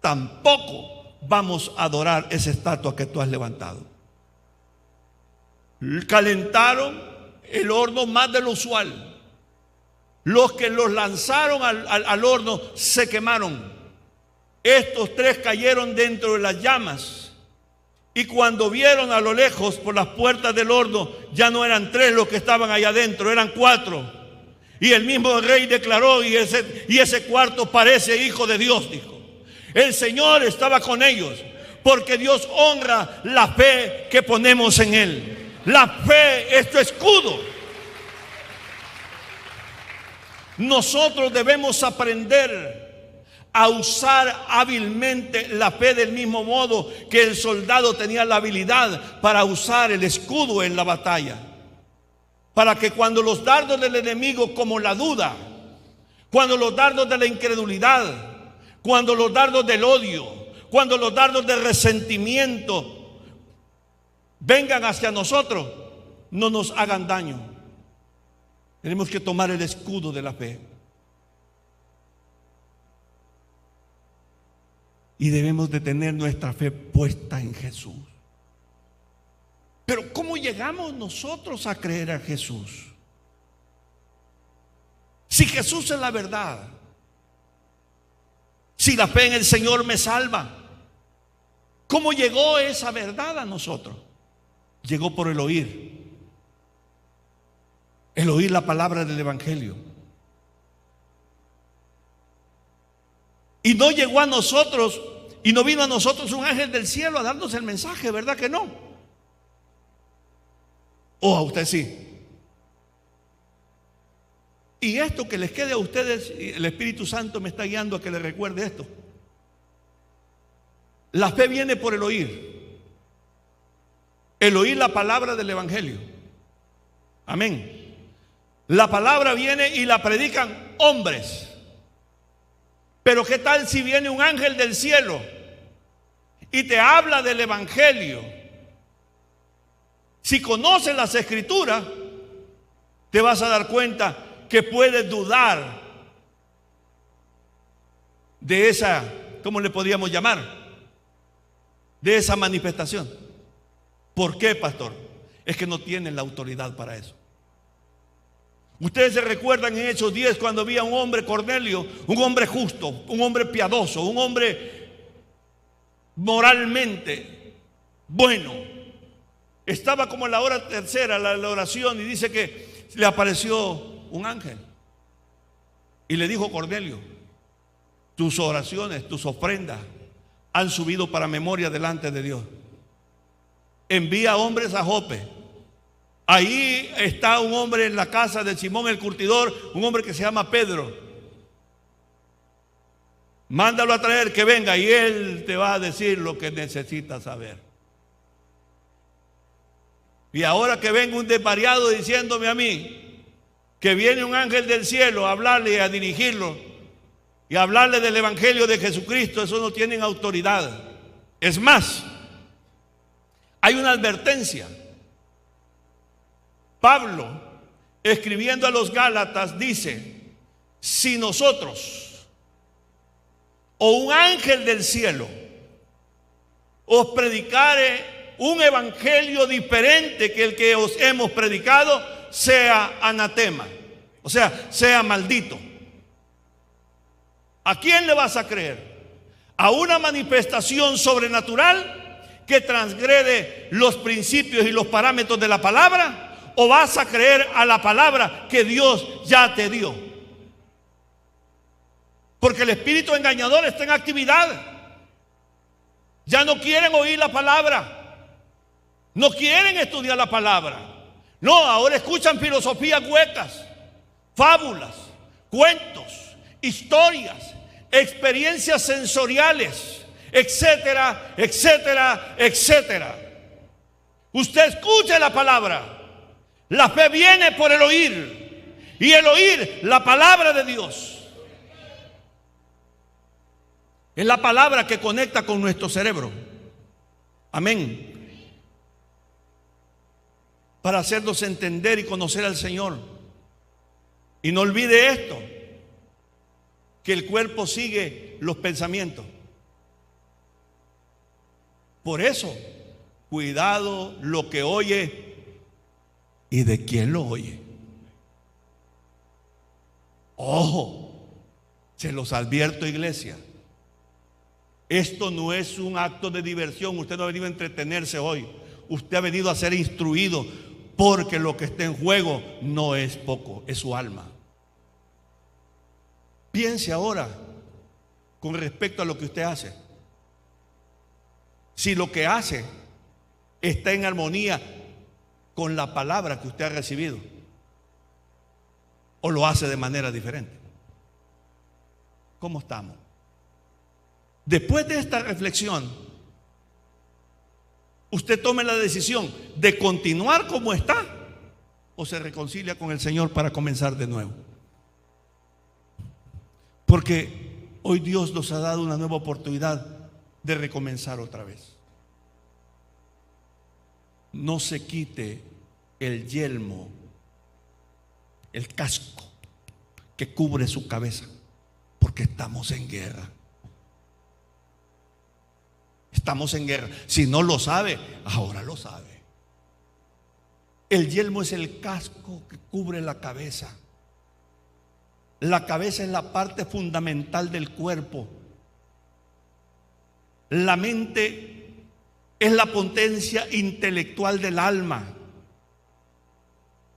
tampoco vamos a adorar esa estatua que tú has levantado. Calentaron el horno más de lo usual. Los que los lanzaron al horno se quemaron. Estos 3 cayeron dentro de las llamas. Y cuando vieron a lo lejos por las puertas del horno, ya no eran 3 los que estaban allá adentro, eran 4. Y el mismo rey declaró: y ese cuarto parece hijo de Dios, dijo. El Señor estaba con ellos, porque Dios honra la fe que ponemos en Él. La fe es tu escudo. Nosotros debemos aprender a usar hábilmente la fe, del mismo modo que el soldado tenía la habilidad para usar el escudo en la batalla, para que cuando los dardos del enemigo, como la duda, cuando los dardos de la incredulidad, cuando los dardos del odio, cuando los dardos del resentimiento vengan hacia nosotros, no nos hagan daño. Tenemos que tomar el escudo de la fe. Y debemos de tener nuestra fe puesta en Jesús. Pero ¿cómo llegamos nosotros a creer a Jesús? Si Jesús es la verdad, si la fe en el Señor me salva, ¿cómo llegó esa verdad a nosotros? Llegó por el oír la palabra del Evangelio. Y no llegó a nosotros, y no vino a nosotros un ángel del cielo a darnos el mensaje, ¿verdad que no? O a usted sí. Y esto que les quede a ustedes, el Espíritu Santo me está guiando a que les recuerde esto. La fe viene por el oír la palabra del Evangelio. Amén. La palabra viene y la predican hombres. Pero ¿qué tal si viene un ángel del cielo y te habla del Evangelio? Si conoces las Escrituras, te vas a dar cuenta que puedes dudar de esa, ¿cómo le podríamos llamar? De esa manifestación. ¿Por qué, pastor? Es que no tienen la autoridad para eso. Ustedes se recuerdan en Hechos 10 cuando había un hombre, Cornelio, un hombre justo, un hombre piadoso, un hombre moralmente bueno. Estaba como en la hora tercera, la oración, y dice que le apareció un ángel y le dijo: Cornelio, tus oraciones, tus ofrendas han subido para memoria delante de Dios. Envía hombres a Jope. Ahí está un hombre en la casa de Simón el curtidor, un hombre que se llama Pedro. Mándalo a traer, que venga, y él te va a decir lo que necesitas saber. Y ahora que venga un desvariado diciéndome a mí que viene un ángel del cielo a hablarle y a dirigirlo y a hablarle del Evangelio de Jesucristo, eso no tienen autoridad. Es más, hay una advertencia. Pablo, escribiendo a los Gálatas, dice: si nosotros o un ángel del cielo os predicare un evangelio diferente que el que os hemos predicado, sea anatema, o sea, sea maldito. ¿A quién le vas a creer? ¿A una manifestación sobrenatural que transgrede los principios y los parámetros de la palabra? ¿O vas a creer a la palabra que Dios ya te dio? Porque el espíritu engañador está en actividad. Ya no quieren oír la palabra, no quieren estudiar la palabra. No, ahora escuchan filosofías huecas, fábulas, cuentos, historias, experiencias sensoriales, etcétera, etcétera, etcétera. Usted escuche la palabra. La fe viene por el oír, y el oír la palabra de Dios. Es la palabra que conecta con nuestro cerebro. Amén. Para hacernos entender y conocer al Señor. Y no olvide esto, que el cuerpo sigue los pensamientos. Por eso, cuidado lo que oye y de quién lo oye. Ojo, se los advierto, iglesia. Esto no es un acto de diversión. Usted no ha venido a entretenerse hoy. Usted ha venido a ser instruido, porque lo que está en juego no es poco, es su alma. Piense ahora con respecto a lo que usted hace. Si lo que hace está en armonía con la palabra que usted ha recibido, o lo hace de manera diferente. ¿Cómo estamos? Después de esta reflexión, usted tome la decisión de continuar como está o se reconcilia con el Señor para comenzar de nuevo. Porque hoy Dios nos ha dado una nueva oportunidad de recomenzar otra vez. No se quite el yelmo, el casco que cubre su cabeza, porque estamos en guerra. Estamos en guerra. Si no lo sabe, ahora lo sabe. El yelmo es el casco que cubre la cabeza. La cabeza es la parte fundamental del cuerpo. La mente es la potencia intelectual del alma.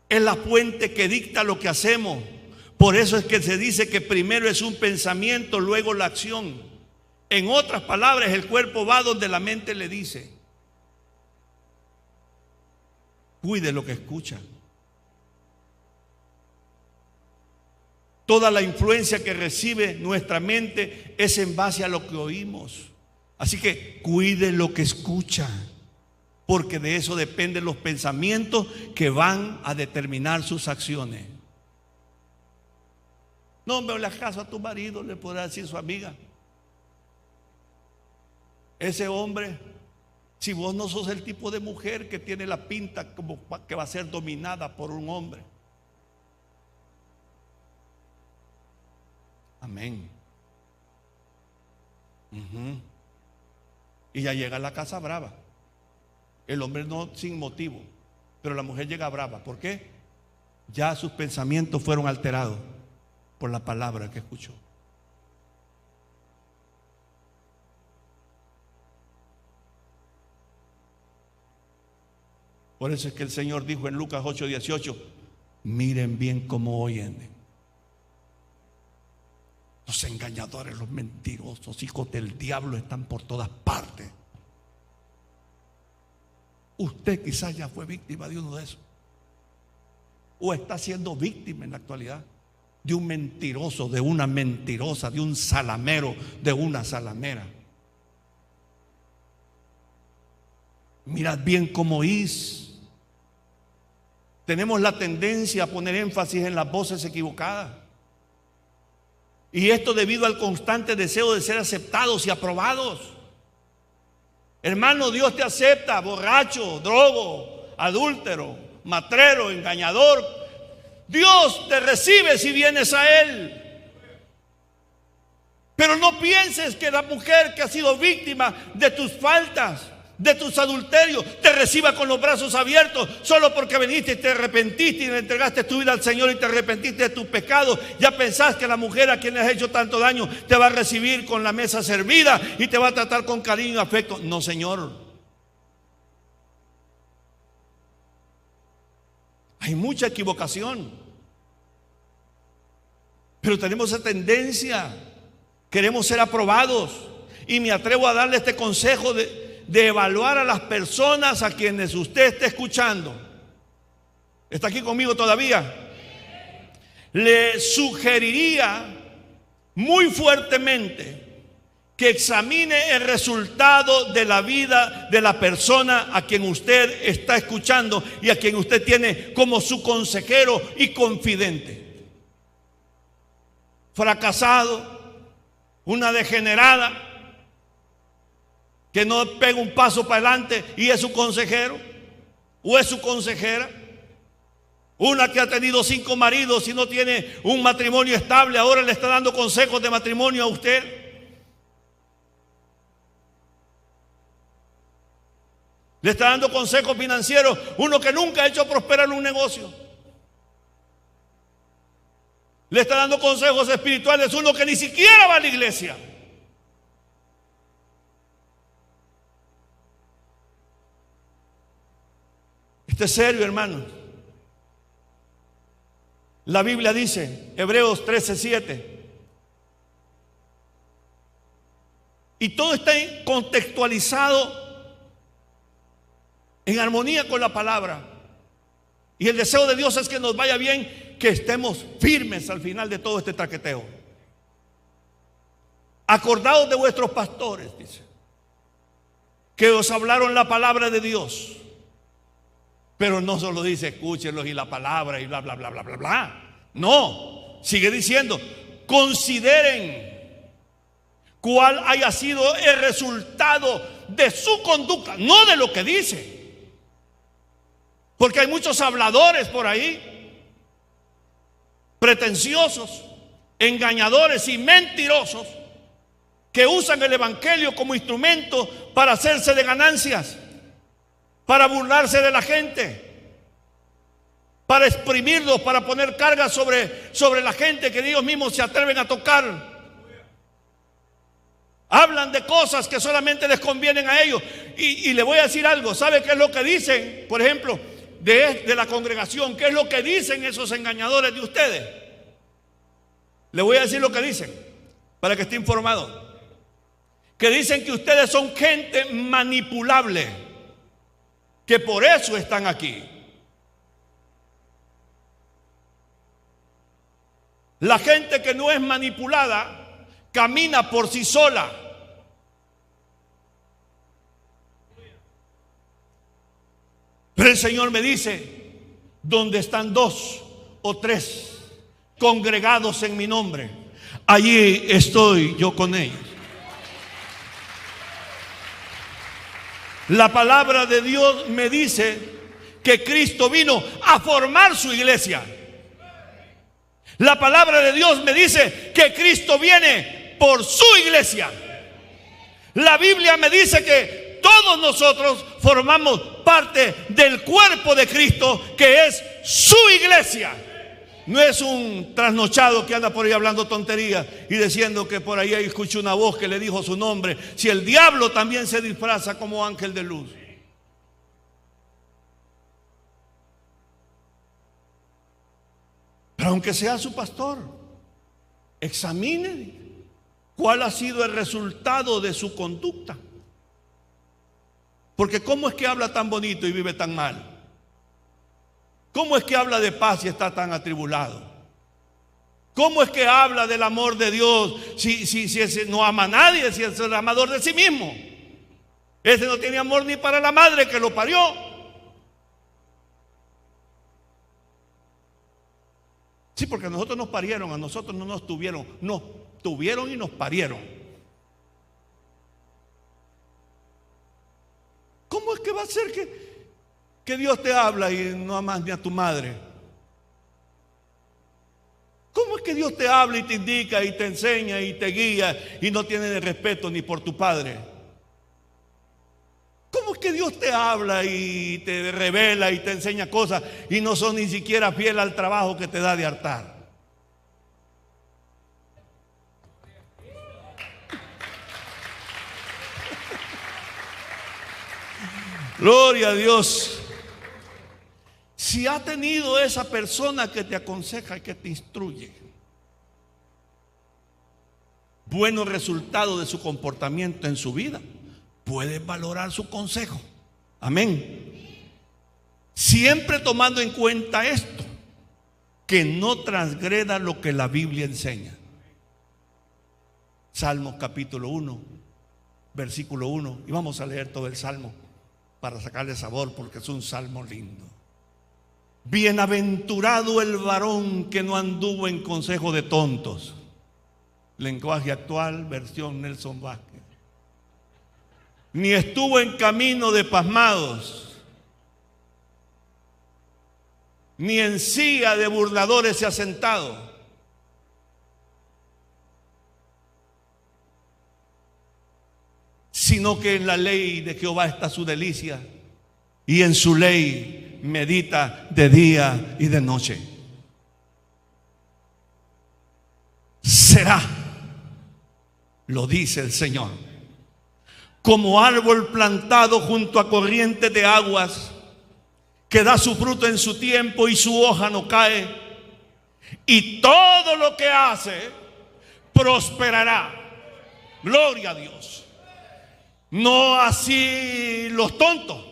Es la fuente que dicta lo que hacemos. Por eso es que se dice que primero es un pensamiento, luego la acción. En otras palabras, el cuerpo va donde la mente le dice. Cuide lo que escucha. Toda la influencia que recibe nuestra mente es en base a lo que oímos. Así que cuide lo que escucha, porque de eso dependen los pensamientos que van a determinar sus acciones. No me hagas caso a tu marido, le podrá decir su amiga. Ese hombre, si vos no sos el tipo de mujer que tiene la pinta como que va a ser dominada por un hombre. Amén. Y ya llega a la casa brava. El hombre no sin motivo, pero la mujer llega brava. ¿Por qué? Ya sus pensamientos fueron alterados por la palabra que escuchó. Por eso es que el Señor dijo en Lucas 8:18: miren bien cómo oyen. Los engañadores, los mentirosos, hijos del diablo están por todas partes. Usted quizás ya fue víctima de uno de esos, o está siendo víctima en la actualidad de un mentiroso, de una mentirosa, de un salamero, de una salamera. Mirad bien cómo oís. Tenemos la tendencia a poner énfasis en las voces equivocadas. Y esto debido al constante deseo de ser aceptados y aprobados. Hermano, Dios te acepta, borracho, drogo, adúltero, matrero, engañador. Dios te recibe si vienes a Él. Pero no pienses que la mujer que ha sido víctima de tus faltas, de tus adulterios, te reciba con los brazos abiertos solo porque viniste y te arrepentiste y le entregaste tu vida al Señor y te arrepentiste de tus pecados. Ya pensás que la mujer a quien le has hecho tanto daño te va a recibir con la mesa servida y te va a tratar con cariño y afecto. No, Señor. Hay mucha equivocación, pero tenemos esa tendencia. Queremos ser aprobados, y me atrevo a darle este consejo de evaluar a las personas a quienes usted esté escuchando. ¿Está aquí conmigo todavía? Le sugeriría muy fuertemente que examine el resultado de la vida de la persona a quien usted está escuchando y a quien usted tiene como su consejero y confidente. Fracasado, una degenerada que no pega un paso para adelante y es su consejero o es su consejera. Una que ha tenido 5 maridos y no tiene un matrimonio estable, ahora le está dando consejos de matrimonio a usted. Le está dando consejos financieros, uno que nunca ha hecho prosperar un negocio. Le está dando consejos espirituales, uno que ni siquiera va a la iglesia. Esto es serio, hermano. La Biblia dice, Hebreos 13:7, y todo está contextualizado en armonía con la palabra. Y el deseo de Dios es que nos vaya bien, que estemos firmes al final de todo este traqueteo. Acordaos de vuestros pastores, dice, que os hablaron la palabra de Dios. Pero no solo dice escúchenlos y la palabra y bla, bla, bla, bla, bla, bla. No, sigue diciendo, consideren cuál haya sido el resultado de su conducta, no de lo que dice. Porque hay muchos habladores por ahí, pretenciosos, engañadores y mentirosos, que usan el evangelio como instrumento para hacerse de ganancias, para burlarse de la gente, para exprimirlos, para poner cargas sobre la gente que ellos mismos se atreven a tocar. Hablan de cosas que solamente les convienen a ellos. Y le voy a decir algo. ¿Sabe qué es lo que dicen, por ejemplo, de la congregación? ¿Qué es lo que dicen esos engañadores de ustedes? Le voy a decir lo que dicen, para que esté informado. Que dicen que ustedes son gente manipulable, que por eso están aquí. La gente que no es manipulada camina por sí sola. Pero el Señor me dice, donde están 2 o 3 congregados en mi nombre, allí estoy yo con ellos. La palabra de Dios me dice que Cristo vino a formar su iglesia. La palabra de Dios me dice que Cristo viene por su iglesia. La Biblia me dice que todos nosotros formamos parte del cuerpo de Cristo, que es su iglesia. No es un trasnochado que anda por ahí hablando tonterías y diciendo que por ahí escuchó una voz que le dijo su nombre. Si el diablo también se disfraza como ángel de luz. Pero aunque sea su pastor, examine cuál ha sido el resultado de su conducta. Porque ¿cómo es que habla tan bonito y vive tan mal? ¿Cómo es que habla de paz y está tan atribulado? ¿Cómo es que habla del amor de Dios si ese no ama a nadie, si es el amador de sí mismo? Ese no tiene amor ni para la madre que lo parió. Sí, porque a nosotros nos parieron, a nosotros no nos tuvieron, nos tuvieron y nos parieron. ¿Cómo es que va a ser que Dios te habla y no amas ni a tu madre? ¿Cómo es que Dios te habla y te indica y te enseña y te guía y no tiene respeto ni por tu padre? ¿Cómo es que Dios te habla y te revela y te enseña cosas y no son ni siquiera fiel al trabajo que te da de hartar? Gloria a Dios. Si ha tenido esa persona que te aconseja y que te instruye buenos resultados de su comportamiento en su vida, puedes valorar su consejo. Amén. siempre tomando en cuenta esto, que no transgreda lo que la Biblia enseña. Salmos capítulo 1, versículo 1, y vamos a leer todo el salmo para sacarle sabor, porque es un salmo lindo. Bienaventurado el varón que no anduvo en consejo de tontos. Lenguaje actual, versión Nelson Vázquez. Ni estuvo en camino de pasmados, ni en silla de burladores se ha sentado. Sino que en la ley de Jehová está su delicia, y en su ley medita de día y de noche. Será, lo dice el Señor, como árbol plantado junto a corrientes de aguas, que da su fruto en su tiempo y su hoja no cae, y todo lo que hace prosperará. Gloria a Dios. No así los tontos,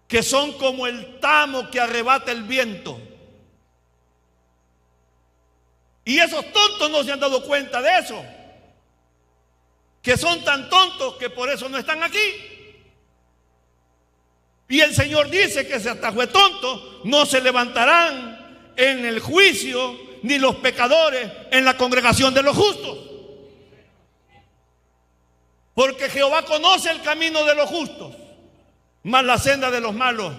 que son como el tamo que arrebata el viento. Y esos tontos no se han dado cuenta de eso, que son tan tontos que por eso no están aquí. Y el Señor dice que si hasta fue tonto, no se levantarán en el juicio ni los pecadores en la congregación de los justos. Porque Jehová conoce el camino de los justos, mas la senda de los malos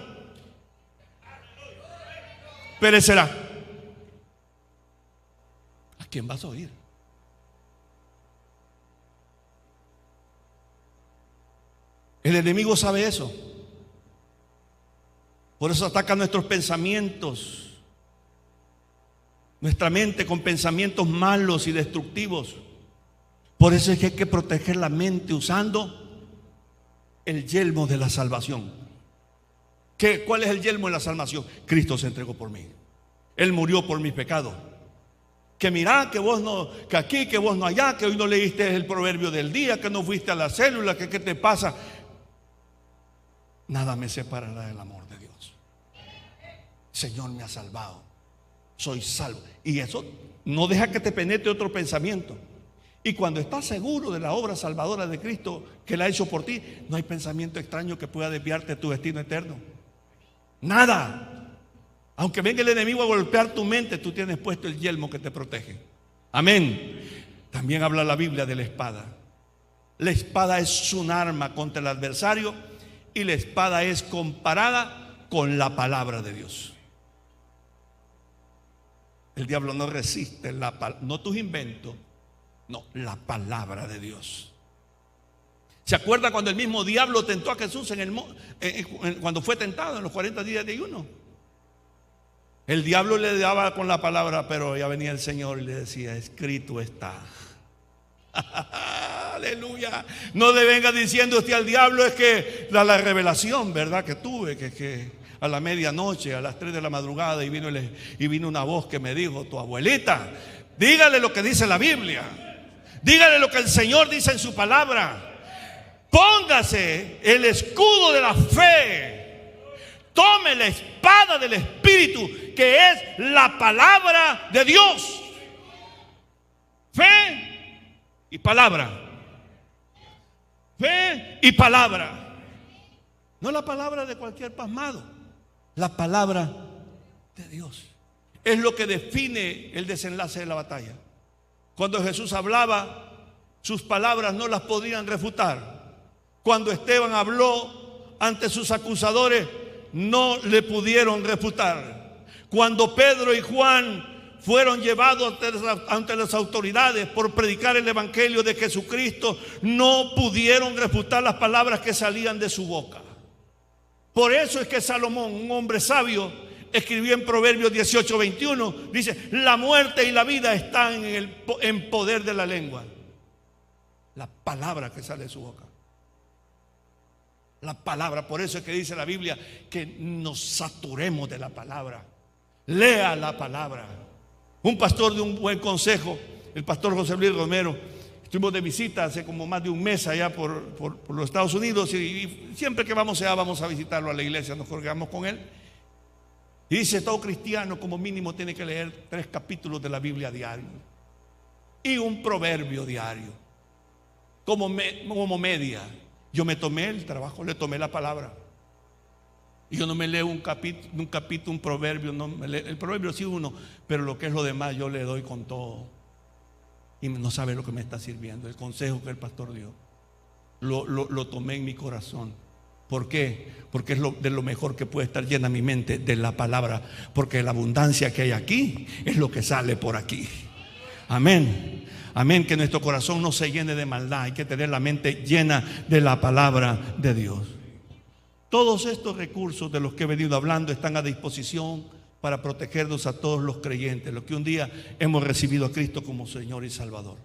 perecerá. ¿A quién vas a oír? El enemigo sabe eso. Por eso ataca nuestros pensamientos, nuestra mente con pensamientos malos y destructivos. Por eso es que hay que proteger la mente usando el yelmo de la salvación. ¿Cuál es el yelmo de la salvación? Cristo se entregó por mí. Él murió por mis pecados. Que mirá, que vos no, que aquí, que vos no allá, que hoy no leíste el proverbio del día, que no fuiste a la célula, que qué te pasa. Nada me separará del amor de Dios. Señor me ha salvado. Soy salvo. Y eso no deja que te penetre otro pensamiento. Y cuando estás seguro de la obra salvadora de Cristo que Él ha hecho por ti, no hay pensamiento extraño que pueda desviarte de tu destino eterno. Nada. Aunque venga el enemigo a golpear tu mente, tú tienes puesto el yelmo que te protege. Amén. También habla la Biblia de la espada. La espada es un arma contra el adversario, y la espada es comparada con la palabra de Dios. El diablo no resiste no tus inventos, no, la palabra de Dios. ¿Se acuerda cuando el mismo diablo tentó a Jesús cuando fue tentado en los 40 días de ayuno? El diablo le daba con la palabra, pero ya venía el Señor y le decía: escrito está. Aleluya. No le venga diciendo usted al diablo: es que la revelación, ¿verdad? Que tuve, que a la medianoche, a las 3 de la madrugada, y vino una voz que me dijo: tu abuelita. Dígale lo que dice la Biblia. Dígale lo que el Señor dice en su palabra. Póngase el escudo de la fe. Tome la espada del Espíritu, que es la palabra de Dios. Fe y palabra. Fe y palabra. No la palabra de cualquier pasmado, la palabra de Dios. Es lo que define el desenlace de la batalla. Cuando Jesús hablaba, sus palabras no las podían refutar. Cuando Esteban habló ante sus acusadores, no le pudieron refutar. Cuando Pedro y Juan fueron llevados ante las autoridades por predicar el evangelio de Jesucristo, no pudieron refutar las palabras que salían de su boca. Por eso es que Salomón, un hombre sabio, escribió en Proverbios 18:21, dice: la muerte y la vida están en poder de la lengua. La palabra que sale de su boca. La palabra. Por eso es que dice la Biblia que nos saturemos de la palabra. Lea la palabra. Un pastor de un buen consejo, el pastor José Luis Romero, Estuvimos de visita hace como más de un mes allá por los Estados Unidos y siempre que vamos allá vamos a visitarlo a la iglesia, nos colgamos con él. Y dice, todo cristiano como mínimo tiene que leer 3 capítulos de la Biblia diario y un proverbio diario, como media. Yo me tomé el trabajo, le tomé la palabra. Y yo no me leo un capítulo, un proverbio, no me leo, el proverbio sí uno, pero lo que es lo demás yo le doy con todo. Y no sabe lo que me está sirviendo. El consejo que el pastor dio lo tomé en mi corazón. ¿Por qué? Porque es de lo mejor que puede estar llena mi mente, de la palabra. Porque la abundancia que hay aquí es lo que sale por aquí. Amén. Amén. Que nuestro corazón no se llene de maldad. Hay que tener la mente llena de la palabra de Dios. Todos estos recursos de los que he venido hablando están a disposición para protegernos a todos los creyentes, los que un día hemos recibido a Cristo como Señor y Salvador.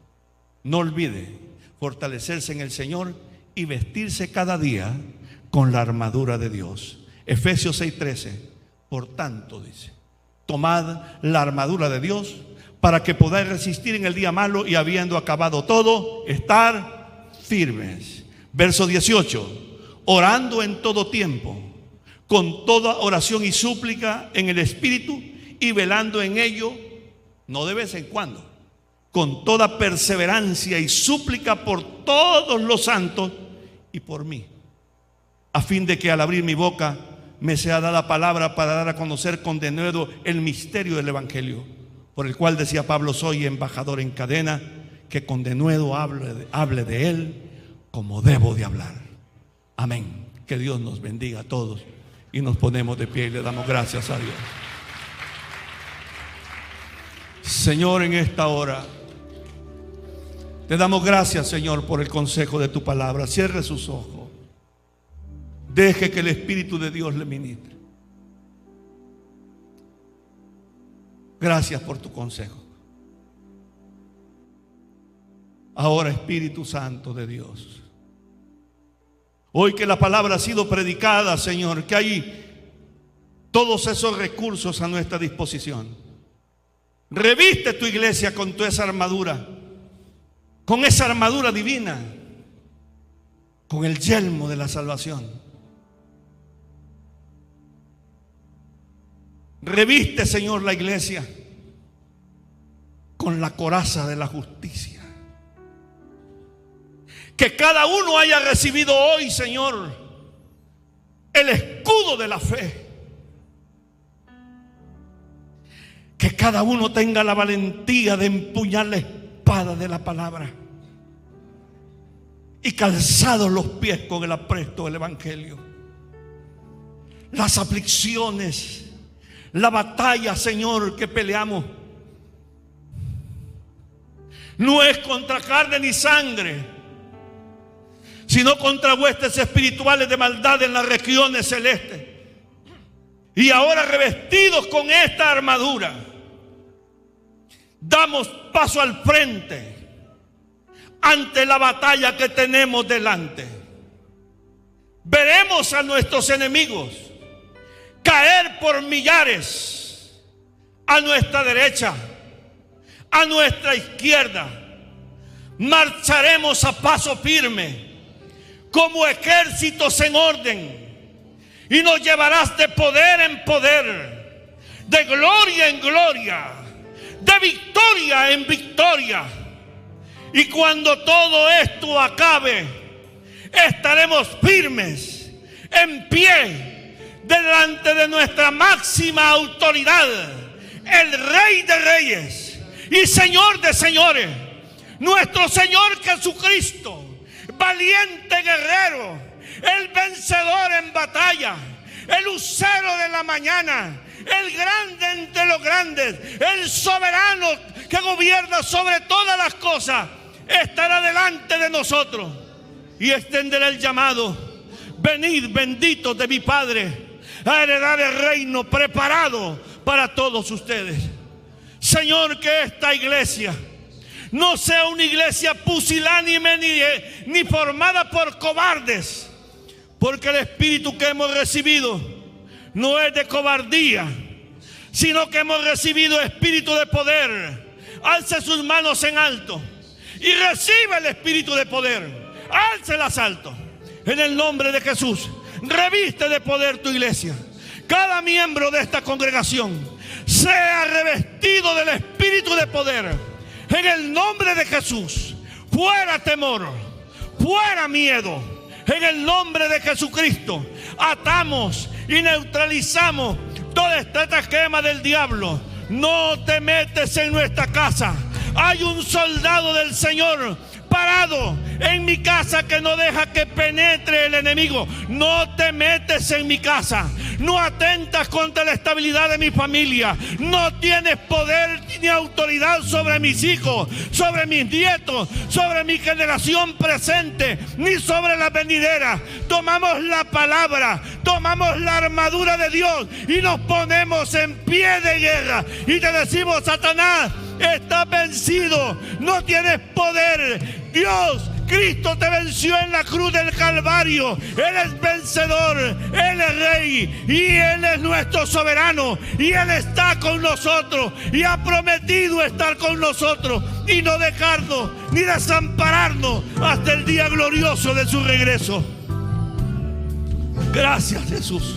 No olvide fortalecerse en el Señor y vestirse cada día con la armadura de Dios. Efesios 6:13. Por tanto, dice, tomad la armadura de Dios para que podáis resistir en el día malo y habiendo acabado todo, estar firmes. Verso 18. Orando en todo tiempo, con toda oración y súplica en el Espíritu, y velando en ello, no de vez en cuando, con toda perseverancia y súplica por todos los santos y por mí, a fin de que al abrir mi boca me sea dada palabra para dar a conocer con denuedo el misterio del Evangelio, por el cual decía Pablo, soy embajador en cadena, que con denuedo hable de él como debo de hablar. Amén. Que Dios nos bendiga a todos. Y nos ponemos de pie y le damos gracias a Dios. Señor, en esta hora te damos gracias, Señor, por el consejo de tu palabra. Cierre sus ojos. Deje que el Espíritu de Dios le ministre. Gracias por tu consejo. Ahora, Espíritu Santo de Dios, hoy que la palabra ha sido predicada, Señor, que hay todos esos recursos a nuestra disposición. Reviste tu iglesia con toda esa armadura, con esa armadura divina, con el yelmo de la salvación. Reviste, Señor, la iglesia con la coraza de la justicia. Que cada uno haya recibido hoy, Señor, el escudo de la fe. Que cada uno tenga la valentía de empuñar la espada de la palabra y calzados los pies con el apresto del Evangelio. Las aflicciones, la batalla, Señor, que peleamos, no es contra carne ni sangre, sino contra huestes espirituales de maldad en las regiones celestes. Y ahora, revestidos con esta armadura, damos paso al frente ante la batalla que tenemos delante. Veremos a nuestros enemigos caer por millares a nuestra derecha, a nuestra izquierda. Marcharemos a paso firme como ejércitos en orden, y nos llevarás de poder en poder, de gloria en gloria, de victoria en victoria. Y cuando todo esto acabe, estaremos firmes, en pie, delante de nuestra máxima autoridad, el Rey de Reyes y Señor de Señores, nuestro Señor Jesucristo, valiente guerrero, el vencedor en batalla, el lucero de la mañana, el grande entre los grandes, el soberano que gobierna sobre todas las cosas, estará delante de nosotros y extenderá el llamado: venid, benditos de mi Padre, a heredar el reino preparado para todos ustedes. Señor, que esta iglesia no sea una iglesia pusilánime ni formada por cobardes, porque el espíritu que hemos recibido no es de cobardía, sino que hemos recibido espíritu de poder. Alce sus manos en alto y recibe el espíritu de poder. Alce el asalto. En el nombre de Jesús, reviste de poder tu iglesia. Cada miembro de esta congregación sea revestido del espíritu de poder. En el nombre de Jesús, fuera temor, fuera miedo. En el nombre de Jesucristo, atamos y neutralizamos toda estratagema del diablo. No te metes en nuestra casa. Hay un soldado del Señor parado en mi casa que no deja que penetre el enemigo. No te metes en mi casa. No atentas contra la estabilidad de mi familia. No tienes poder ni autoridad sobre mis hijos, sobre mis nietos, sobre mi generación presente, ni sobre la venidera. Tomamos la palabra, tomamos la armadura de Dios y nos ponemos en pie de guerra. Y te decimos: Satanás, estás vencido, no tienes poder. Dios, Cristo te venció en la cruz del Calvario. Él es vencedor, Él es Rey y Él es nuestro soberano. Y Él está con nosotros y ha prometido estar con nosotros y no dejarnos ni desampararnos hasta el día glorioso de su regreso. Gracias, Jesús.